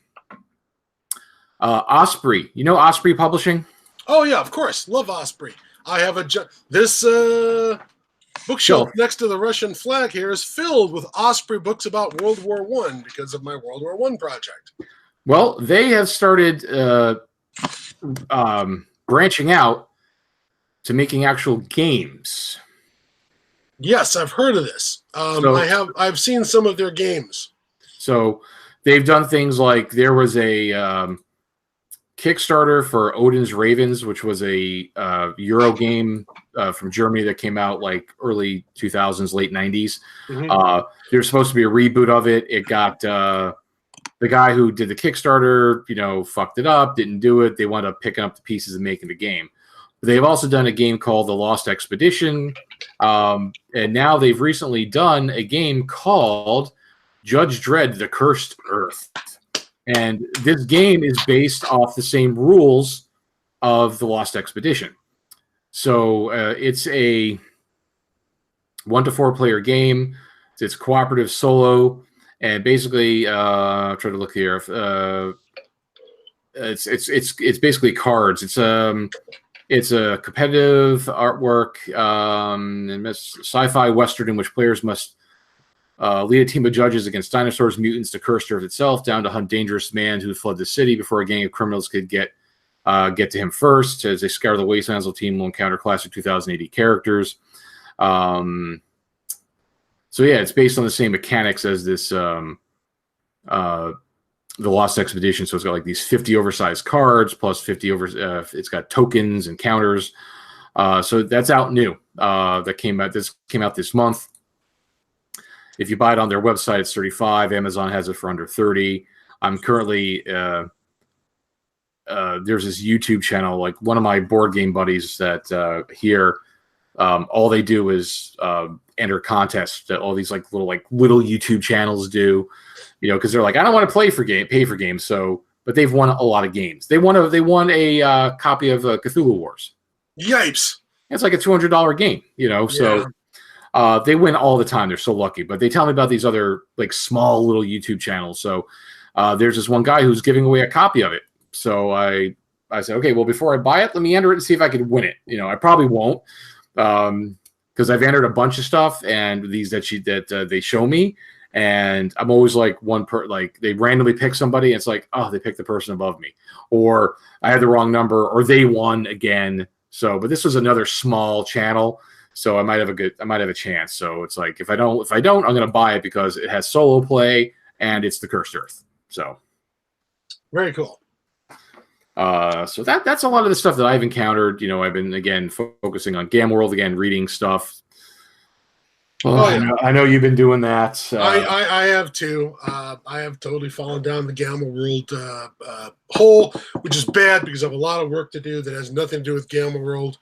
Osprey. You know Osprey Publishing? Oh yeah, of course. Love Osprey. I have this bookshelf next to the Russian flag here is filled with Osprey books about World War I because of my World War I project. Well, they have started branching out to making actual games. Yes, I've heard of this. I've seen some of their games. So they've done things like there was a Kickstarter for Odin's Ravens, which was a Euro game from Germany that came out like early 2000s, late 90s. Mm-hmm. There's supposed to be a reboot of it. It got the guy who did the Kickstarter, fucked it up, didn't do it. They wound up picking up the pieces and making the game. But they've also done a game called The Lost Expedition. And now they've recently done a game called Judge Dredd, The Cursed Earth. And this game is based off the same rules of The Lost Expedition. So it's a 1 to 4 player game. It's cooperative solo. And basically, I'm trying to look here. It's basically cards. It's a competitive artwork, and sci-fi western in which players must lead a team of judges against dinosaurs, mutants, the cursed earth itself, down to hunt dangerous man who fled the city before a gang of criminals could get to him first. As they scour the wastelands, the team will encounter classic 2080 characters. So yeah, it's based on the same mechanics as this The Lost Expedition. So it's got like these 50 oversized cards plus 50 it's got tokens and counters. So that's out new. This came out this month. If you buy it on their website, it's $35. Amazon has it for under $30. I'm currently there's this YouTube channel, like one of my board game buddies that here. All they do is enter contests that all these little YouTube channels do, because they're like, I don't want to pay for games. So, but they've won a lot of games. They won a copy of Cthulhu Wars. Yipes! It's like a $200 game, So they win all the time. They're so lucky. But they tell me about these other small little YouTube channels. So there's this one guy who's giving away a copy of it. So I said, okay, well, before I buy it, let me enter it and see if I can win it. I probably won't. Because I've entered a bunch of stuff and these that they show me, and I'm always like they randomly pick somebody and it's like, oh, they picked the person above me, or I had the wrong number, or they won again. So, but this was another small channel, so I might have a chance. So it's like if I don't, I'm going to buy it because it has solo play and it's the Cursed Earth. So very cool. So that's a lot of the stuff that I've encountered. I've been again focusing on Gamma World, again reading stuff. I know you've been doing that. I have too. I have totally fallen down the Gamma World hole, which is bad because I have a lot of work to do that has nothing to do with Gamma World.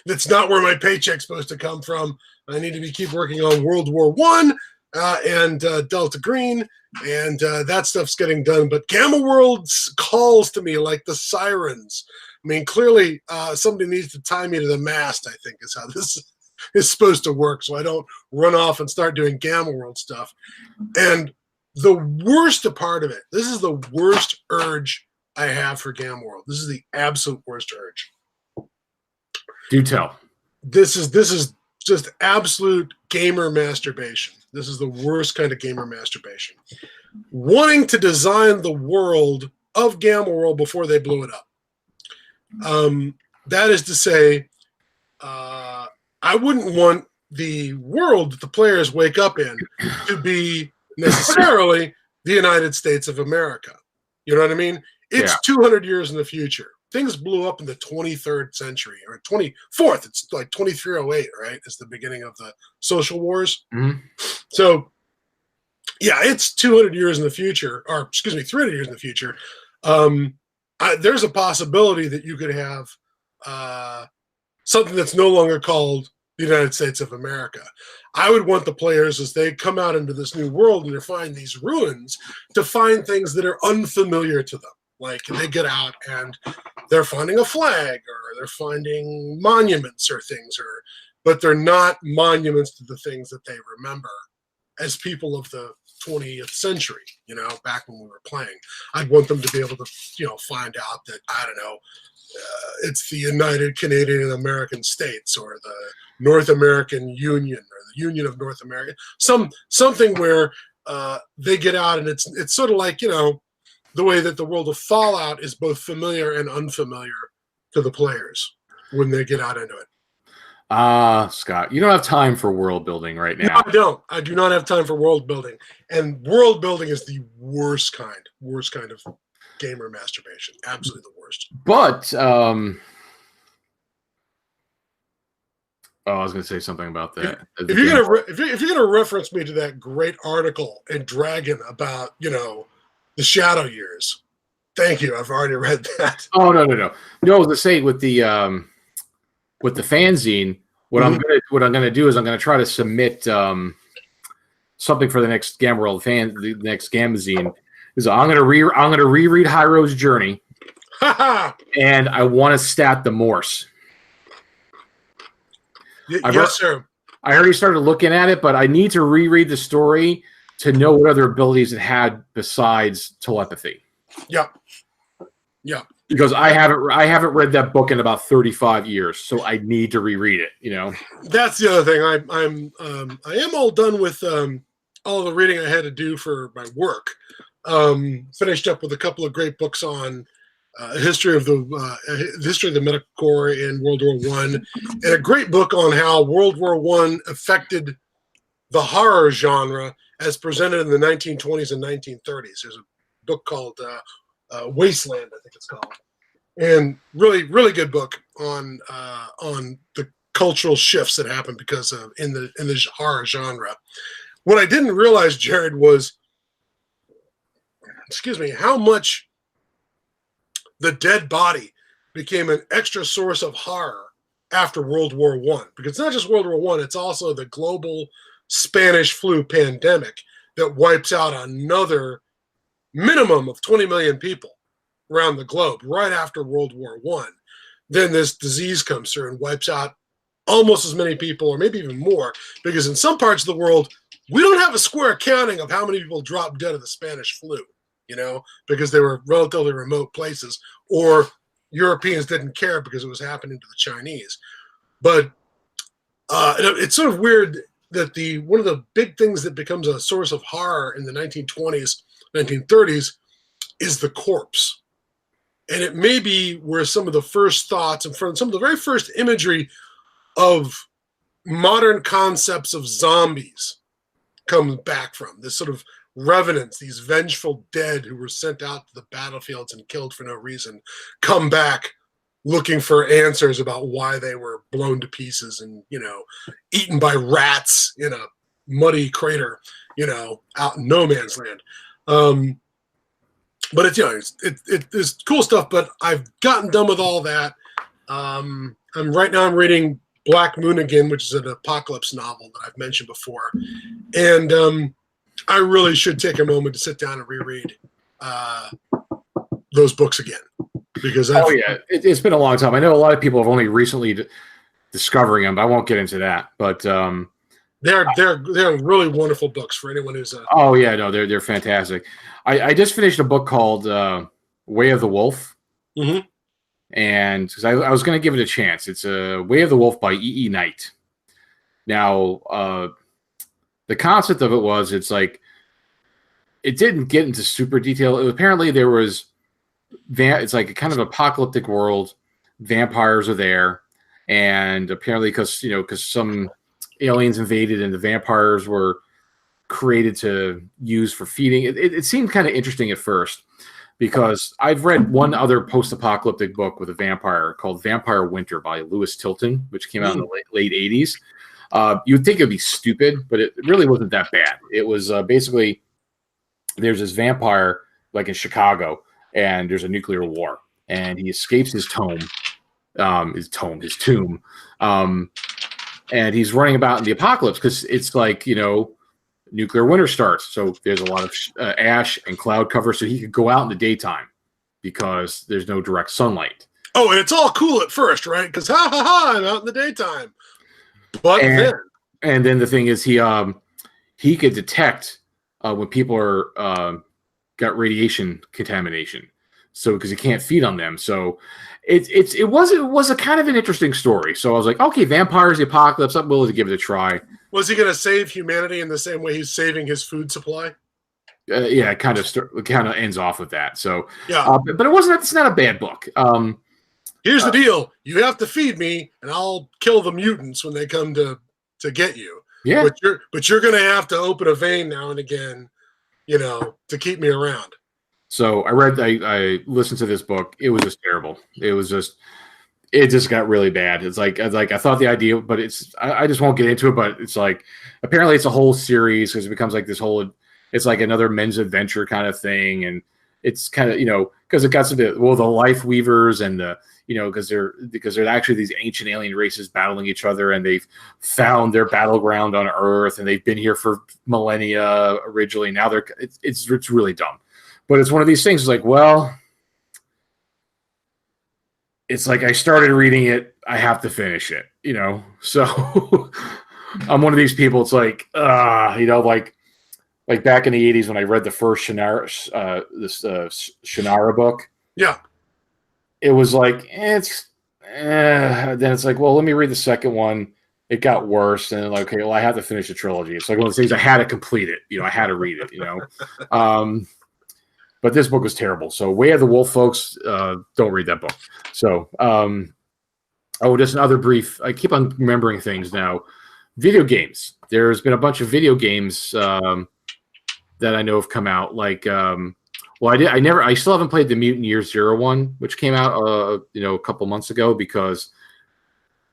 That's not where my paycheck's supposed to come from. I need to keep working on World War I and Delta Green. And that stuff's getting done. But Gamma World calls to me like the sirens. I mean, clearly somebody needs to tie me to the mast, I think, is how this is supposed to work, so I don't run off and start doing Gamma World stuff. And the worst part of it, this is the worst urge I have for Gamma World. This is the absolute worst urge. Do tell. This is just absolute gamer masturbation. This is the worst kind of gamer masturbation. Wanting to design the world of Gamma World before they blew it up. That is to say, I wouldn't want the world that the players wake up in to be necessarily the United States of America. You know what I mean? It's 200 years in the future. things blew up in the 23rd century or 24th. It's like 2308, right? Is the beginning of the social wars. Mm-hmm. So, yeah, it's 200 years in the future, or excuse me, 300 years in the future. There's a possibility that you could have something that's no longer called the United States of America. I would want the players, as they come out into this new world and they find these ruins, to find things that are unfamiliar to them. Like they get out and they're finding a flag, or they're finding monuments or things, but they're not monuments to the things that they remember as people of the 20th century, back when we were playing. I'd want them to be able to, find out that, I don't know, it's the United Canadian American States, or the North American Union, or the Union of North America, something where they get out, and it's sort of like, the way that the world of Fallout is both familiar and unfamiliar to the players when they get out into it. Scott, you don't have time for world building right now. No, I don't. I do not have time for world building. And world building is the worst kind of gamer masturbation. Absolutely the worst. But I was going to say something about that. If you're gonna reference me to that great article in Dragon about the Shadow Years, thank you. I've already read that. Oh no. No, I was going to say with the fanzine, what I'm gonna do is I'm gonna try to submit something for the next Gamma World the next Gamazine. Is I'm gonna reread Hyro's Journey, and I want to stat the Morse. Yes, sir. I already started looking at it, but I need to reread the story to know what other abilities it had besides telepathy. Yep. Because I haven't read that book in about 35 years, so I need to reread it. That's the other thing. I am all done with all the reading I had to do for my work. Finished up with a couple of great books on history of the Medical Corps in World War I, and a great book on how World War I affected the horror genre as presented in the 1920s and 1930s. There's a book called Wasteland, I think it's called, and really, really good book on the cultural shifts that happened because of in the horror genre. What I didn't realize, Jared, was, how much the dead body became an extra source of horror after World War I. Because it's not just World War I, it's also the global Spanish flu pandemic that wipes out another minimum of 20 million people around the globe right after World War I. Then this disease comes through and wipes out almost as many people, or maybe even more, because in some parts of the world, we don't have a square accounting of how many people dropped dead of the Spanish flu, because they were relatively remote places, or Europeans didn't care because it was happening to the Chinese. But it's sort of weird that one of the big things that becomes a source of horror in the 1920s, 1930s is the corpse. And it may be where some of the first thoughts and some of the very first imagery of modern concepts of zombies comes back from. This sort of revenants, these vengeful dead who were sent out to the battlefields and killed for no reason, come back looking for answers about why they were blown to pieces and, eaten by rats in a muddy crater, out in no man's land. But it's cool stuff, but I've gotten done with all that. I'm reading Black Moon again, which is an apocalypse novel that I've mentioned before. And I really should take a moment to sit down and reread those books again. Because it's been a long time. I know a lot of people have only recently discovering them, but I won't get into that. But they're really wonderful books for anyone who's they're fantastic. I just finished a book called Way of the Wolf. Mm-hmm. And because I was going to give it a chance. It's Way of the Wolf by E.E. Knight. Now, the concept of it was, it's like, it didn't get into super detail. Apparently there was, it's like a kind of apocalyptic world. Vampires are there. And apparently because some aliens invaded and the vampires were created to use for feeding. It seemed kind of interesting at first. because I've read one other post-apocalyptic book with a vampire called Vampire Winter by Lewis Tilton, which came out in the late 80s. You'd think it'd be stupid, but it really wasn't that bad. It was basically there's this vampire like in Chicago, and there's a nuclear war, and he escapes his tomb, and he's running about in the apocalypse because it's like, nuclear winter starts. So there's a lot of ash and cloud cover, so he could go out in the daytime because there's no direct sunlight. Oh, and it's all cool at first, right? Because I'm out in the daytime. But then the thing is, he could detect when people are got radiation contamination, so because he can't feed on them. So it was a kind of an interesting story. So I was like, okay, vampires, the apocalypse, I'm willing to give it a try. Was he going to save humanity in the same way he's saving his food supply? Yeah, it kind of ends off with that. So yeah, but it's not a bad book. Here's the deal: you have to feed me, and I'll kill the mutants when they come to get you. Yeah, but you're going to have to open a vein now and again, to keep me around. So I listened to this book. It was just terrible. It just got really bad. It's like I thought the idea, but I just won't get into it. But it's like apparently it's a whole series because it becomes like this whole. It's like another men's adventure kind of thing, and it's kind of because it got to the life weavers and the because they're actually these ancient alien races battling each other, and they've found their battleground on Earth, and they've been here for millennia originally. Now it's really dumb, but it's one of these things. Like, well, it's like I started reading it, I have to finish it, So I'm one of these people. It's like like back in the 80s when I read the first Shannara book. Yeah. It was like, then it's like, well, let me read the second one. It got worse. And like, okay, well, I have to finish the trilogy. It's like one of those things I had to complete it. I had to read it, But this book was terrible. So Way of the Wolf, folks, don't read that book. So, just another brief, I keep on remembering things now. Video games. There's been a bunch of video games that I know have come out. Like, I still haven't played the Mutant Year Zero one, which came out, a couple months ago because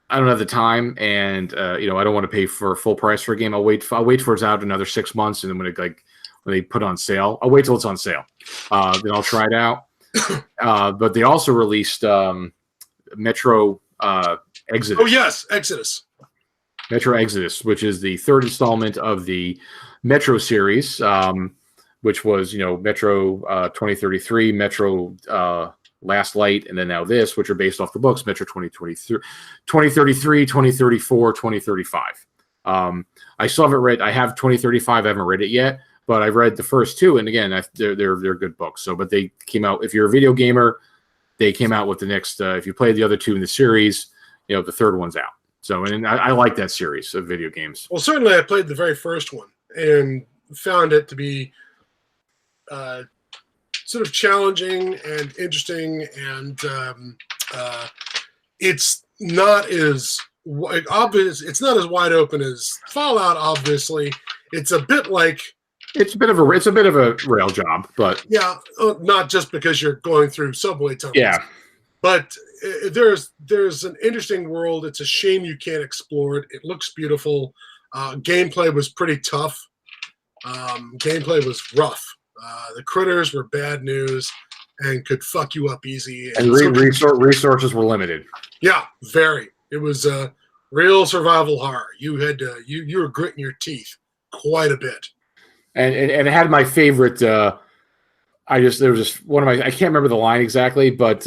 I don't have the time, and I don't want to pay for full price for a game. I'll wait for it's out another 6 months, and then when they put on sale, I'll wait till it's on sale. Then I'll try it out. But they also released Metro Exodus. Oh yes, Exodus. Metro Exodus, which is the third installment of the Metro series. Which was, Metro 2033, Metro Last Light, and then now this, which are based off the books, Metro 2023, 2034, 2035. I still haven't read, I have 2035, I haven't read it yet, but I've read the first two, and again, they're good books. So, but they came out, if you're a video gamer, they came out with the next, if you played the other two in the series, the third one's out. So, and I like that series of video games. Well, certainly I played the very first one and found it to be sort of challenging and interesting, and it's not as obvious. It's not as wide open as Fallout. Obviously, it's a bit of a rail job, but yeah, not just because you're going through subway tunnels. Yeah, but there's an interesting world. It's a shame you can't explore it. It looks beautiful. Gameplay was pretty tough. Gameplay was rough. The critters were bad news and could fuck you up easy. And resources were limited. Yeah, very. It was a real survival horror. You had to, you were gritting your teeth quite a bit. And it had my favorite. There was just one of my. I can't remember the line exactly, but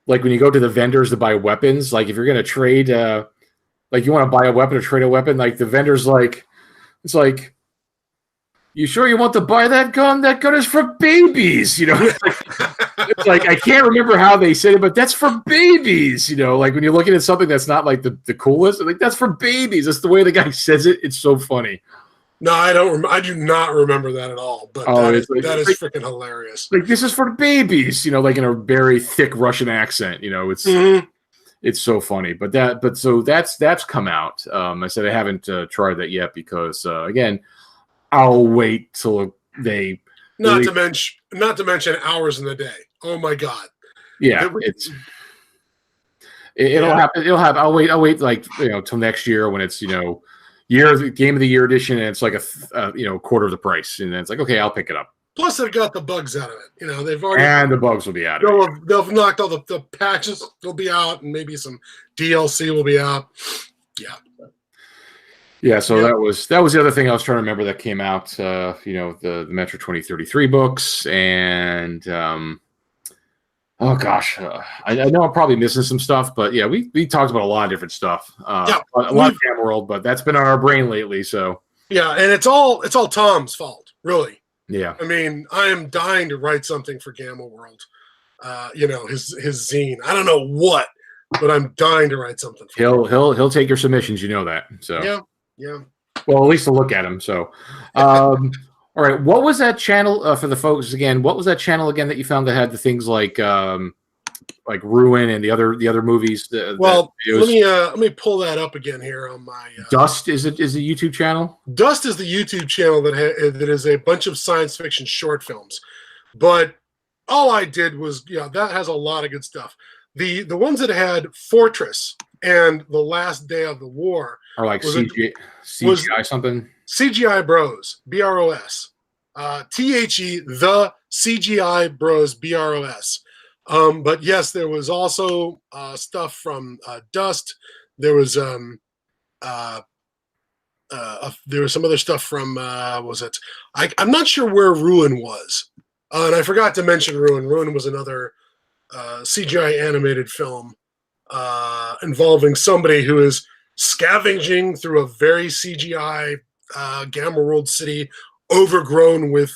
like when you go to the vendors to buy weapons, like if you're gonna trade, like you want to buy a weapon or trade a weapon, like the vendor's like, it's like, you sure you want to buy that gun? That gun is for babies, It's like I can't remember how they said it, but that's for babies, Like when you're looking at something that's not like the coolest, like that's for babies. That's the way the guy says it. It's so funny. No, I don't. I do not remember that at all. But that is freaking hilarious. Like this is for babies, like in a very thick Russian accent. It's it's so funny. So that's come out. I said I haven't tried that yet because again, I'll wait till they Not to mention hours in the day. Oh my God. Yeah, it'll happen. It'll have. I'll wait like till next year when it's game of the year edition, and it's like a quarter of the price, and then it's like, okay, I'll pick it up. Plus, they've got the bugs out of it. They've already and the bugs will be out of it. They'll knocked all the patches will be out, and maybe some DLC will be out. Yeah. Yeah, so that was the other thing I was trying to remember that came out. The Metro 2033 books, and oh gosh, I know I'm probably missing some stuff, but yeah, we talked about a lot of different stuff. A lot of Game World, but that's been on our brain lately. So yeah, and it's all Tom's fault, really. Yeah, I mean, I am dying to write something for Gamma World. His zine. I don't know what, but I'm dying to write something. He'll take your submissions. You know that. So yeah. Well, at least to look at him. So, all right. What was that channel for the folks again? What was that channel again that you found that had the things like Ruin and the other movies? Let me pull that up again here on my. Dust is a YouTube channel. Dust is the YouTube channel that is a bunch of science fiction short films, but all I did was that has a lot of good stuff. The ones that had Fortress and The Last Day of the War are like CGI something. CGI Bros, BROS. THE, the CGI Bros, BROS. But yes, there was also stuff from Dust. There was some other stuff from I'm not sure where Ruin was. And I forgot to mention Ruin. Ruin was another CGI animated film involving somebody who is scavenging through a very CGI Gamma World city, overgrown with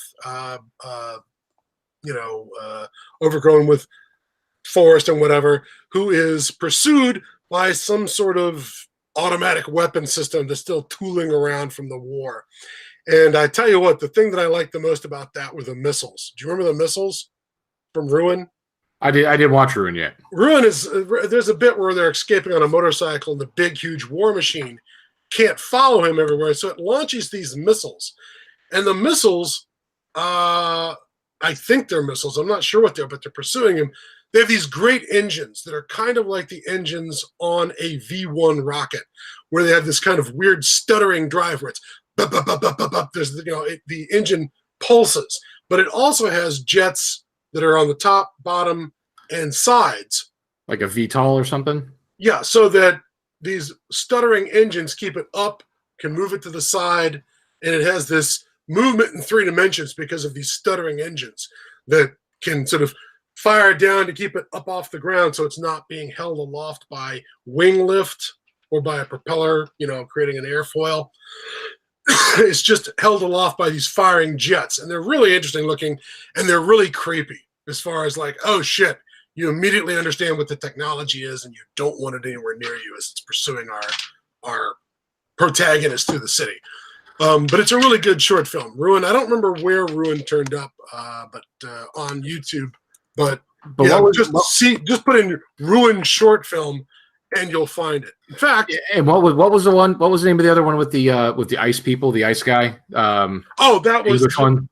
forest and whatever, who is pursued by some sort of automatic weapon system that's still tooling around from the war. And I tell you what, the thing that I liked the most about that were the missiles. Do you remember the missiles from Ruin? I didn't watch Ruin yet. Ruin there's a bit where they're escaping on a motorcycle and the big, huge war machine can't follow him everywhere. So it launches these missiles. And the missiles, I think they're missiles. I'm not sure what they're, but they're pursuing him. They have these great engines that are kind of like the engines on a V1 rocket, where they have this kind of weird stuttering drive where it's bup, bup, bup, bup, bup, bup. There's the engine pulses, but it also has jets that are on the top, bottom, and sides. Like a VTOL or something? Yeah, so that these stuttering engines keep it up, can move it to the side, and it has this movement in 3 dimensions because of these stuttering engines that can sort of fire down to keep it up off the ground so it's not being held aloft by wing lift or by a propeller, creating an airfoil. It's just held aloft by these firing jets, and they're really interesting looking, and they're really creepy as far as like, oh shit, you immediately understand what the technology is, and you don't want it anywhere near you as it's pursuing our protagonist through the city. But it's a really good short film. Ruin, I don't remember where Ruin turned up, but on YouTube. But yeah, just put in Ruin short film, and you'll find it. In fact, and what was the one? What was the name of the other one with the ice people, the ice guy? That was English one.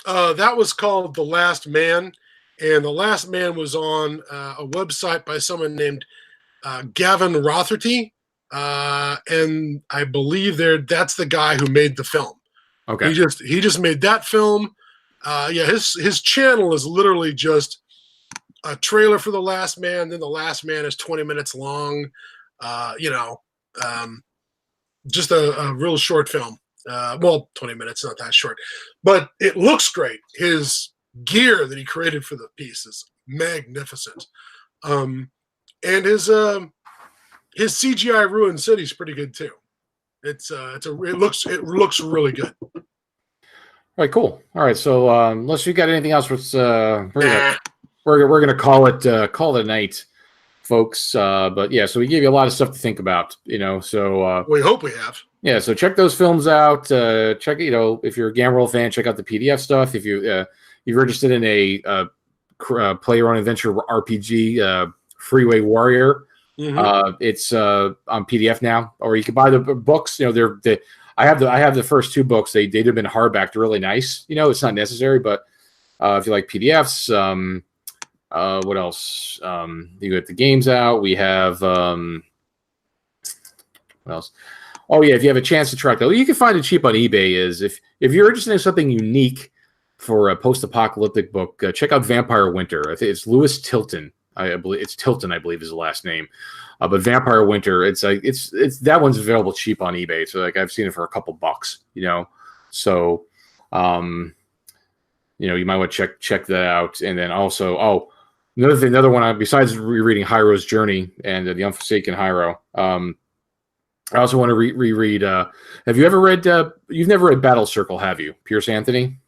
That was called The Last Man, and The Last Man was on a website by someone named Gavin Rotherty, and I believe that's the guy who made the film. Okay, he just made that film. His channel is literally just a trailer for The Last Man. Then The Last Man is 20 minutes long. Just a real short film. 20 minutes, not that short, but it looks great. His gear that he created for the piece is magnificent. And his CGI Ruin City is pretty good too. It looks really good. All right, cool. All right, so unless you got anything else, we're gonna call it a night, folks. But yeah, so we gave you a lot of stuff to think about, So we hope we have. Yeah, so check those films out. Check, if you're a Gamma World fan, check out the PDF stuff. If you're interested in a play your own adventure RPG, Freeway Warrior, it's on PDF now, or you can buy the books. I have the first 2 books. They'd have been hardback. They're really nice. It's not necessary, but if you like PDFs. What else? You get the games out. We have what else? Oh yeah, if you have a chance to track that, you can find it cheap on eBay. Is if you're interested in something unique for a post-apocalyptic book, check out Vampire Winter. I think it's Lewis Tilton. I believe it's Tilton. I believe is the last name. But Vampire Winter, it's that one's available cheap on eBay. So like I've seen it for a couple bucks. So you might want to check that out. And then also, another one besides rereading Hyro's Journey and the Unforsaken Hyro. I also want to reread. Have you ever read? You've never read Battle Circle, have you, Pierce Anthony?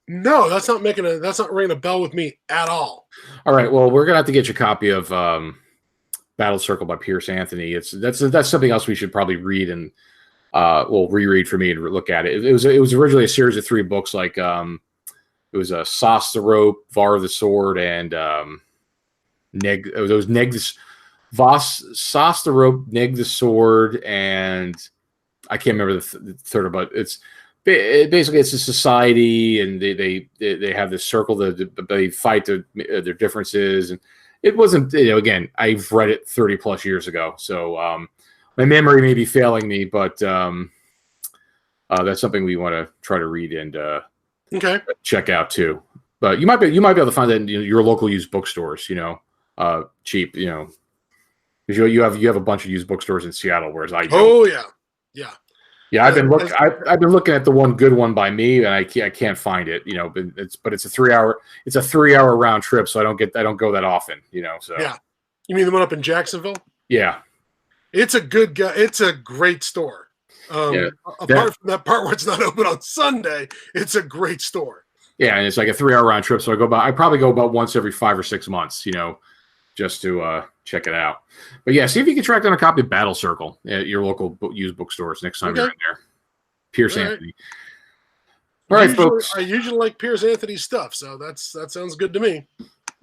No, that's not ringing a bell with me at all. All right, well, we're gonna have to get you a copy of Battle Circle by Pierce Anthony. That's something else we should probably read and reread for me and look at it. It was originally a series of 3 books, like it was a Sauce the Rope, Var the Sword, and Neg. It was Neg. Sauce the Rope, Neg the Sword, and I can't remember the third, but basically it's a society, and they have this circle that they fight their differences, and it wasn't, again, I've read it 30 plus years ago, so my memory may be failing me, but that's something we want to try to read and check out too. But you might be able to find that in your local used bookstores, cheap, because you have a bunch of used bookstores in Seattle, whereas I don't. Oh yeah. I've been looking at the one good one by me, and I can't find it. But it's a 3-hour round trip, so I don't go that often. So yeah. You mean the one up in Jacksonville? Yeah, it's a great store. Apart from that part where it's not open on Sunday, it's a great store. Yeah, and it's like a 3-hour round trip, so I probably go about once every 5 or 6 months. Just to check it out. But yeah, see if you can track down a copy of Battle Circle at your local used bookstores next time you're in there. Pierce Anthony. All right, folks. I usually like Pierce Anthony's stuff, so that sounds good to me.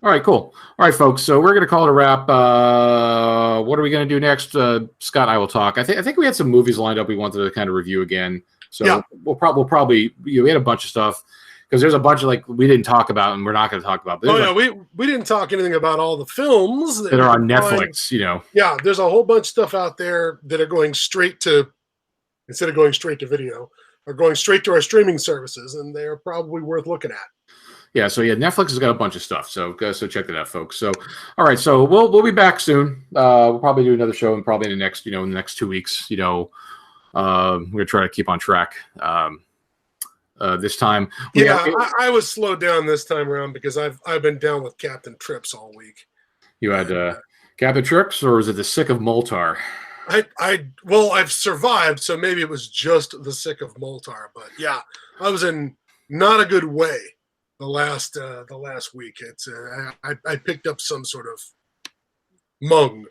All right, cool. All right, folks. So we're going to call it a wrap. What are we going to do next? Scott and I will talk. I think we had some movies lined up we wanted to kind of review again. So yeah. We'll probably we had a bunch of stuff. Because there's a bunch of we didn't talk about and we're not going to talk about. We didn't talk anything about all the films that are on Netflix. Yeah, there's a whole bunch of stuff out there that are going straight to, instead of going straight to video, are going straight to our streaming services, and they are probably worth looking at. Yeah, so Netflix has got a bunch of stuff, so check that out, folks. So, all right, so we'll be back soon. We'll probably do another show, and probably in the next 2 weeks. We're gonna try to keep on track. This time, I was slowed down this time around because I've been down with Captain Trips all week. You had Captain Trips, or is it the sick of Moltar? I've survived, so maybe it was just the sick of Moltar. But yeah, I was in not a good way the last week. It's I picked up some sort of mung,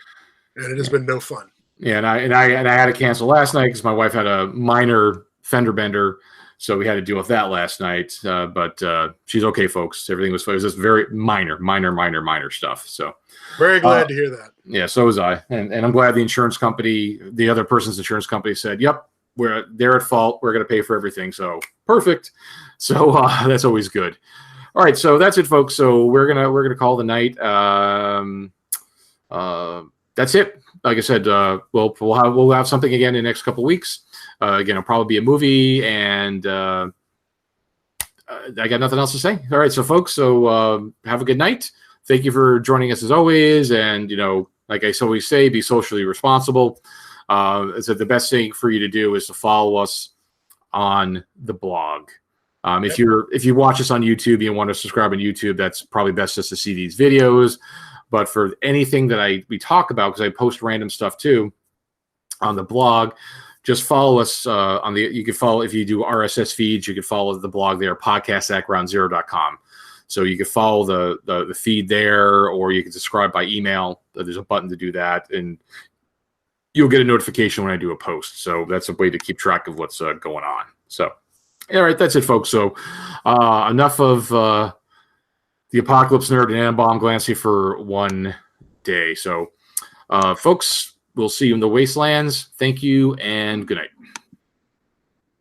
and it has been no fun. Yeah, and I had to cancel last night because my wife had a minor fender bender. So we had to deal with that last night, but she's okay, folks. Everything was fine. It was just very minor stuff. So very glad to hear that. Yeah, so was I, and I'm glad the insurance company, the other person's insurance company, said, "Yep, they're at fault. We're going to pay for everything." So perfect. So that's always good. All right, so that's it, folks. So we're gonna call the night. That's it. Like I said, we'll have something again in the next couple of weeks. Again, it'll probably be a movie, and I got nothing else to say. All right, so folks, have a good night. Thank you for joining us as always, and like I always say, be socially responsible. So the best thing for you to do is to follow us on the blog. If you watch us on YouTube, you want to subscribe on YouTube. That's probably best just to see these videos. But for anything that we talk about, because I post random stuff too on the blog. Just follow us you can follow, if you do RSS feeds, you can follow the blog there, podcast@groundzero.com. So you can follow the feed there, or you can subscribe by email. There's a button to do that, and you'll get a notification when I do a post. So that's a way to keep track of what's going on. So, all right, that's it, folks. So enough of the Apocalypse Nerd and Annabomb Glancy for one day. So, folks, we'll see you in the Wastelands. Thank you, and good night.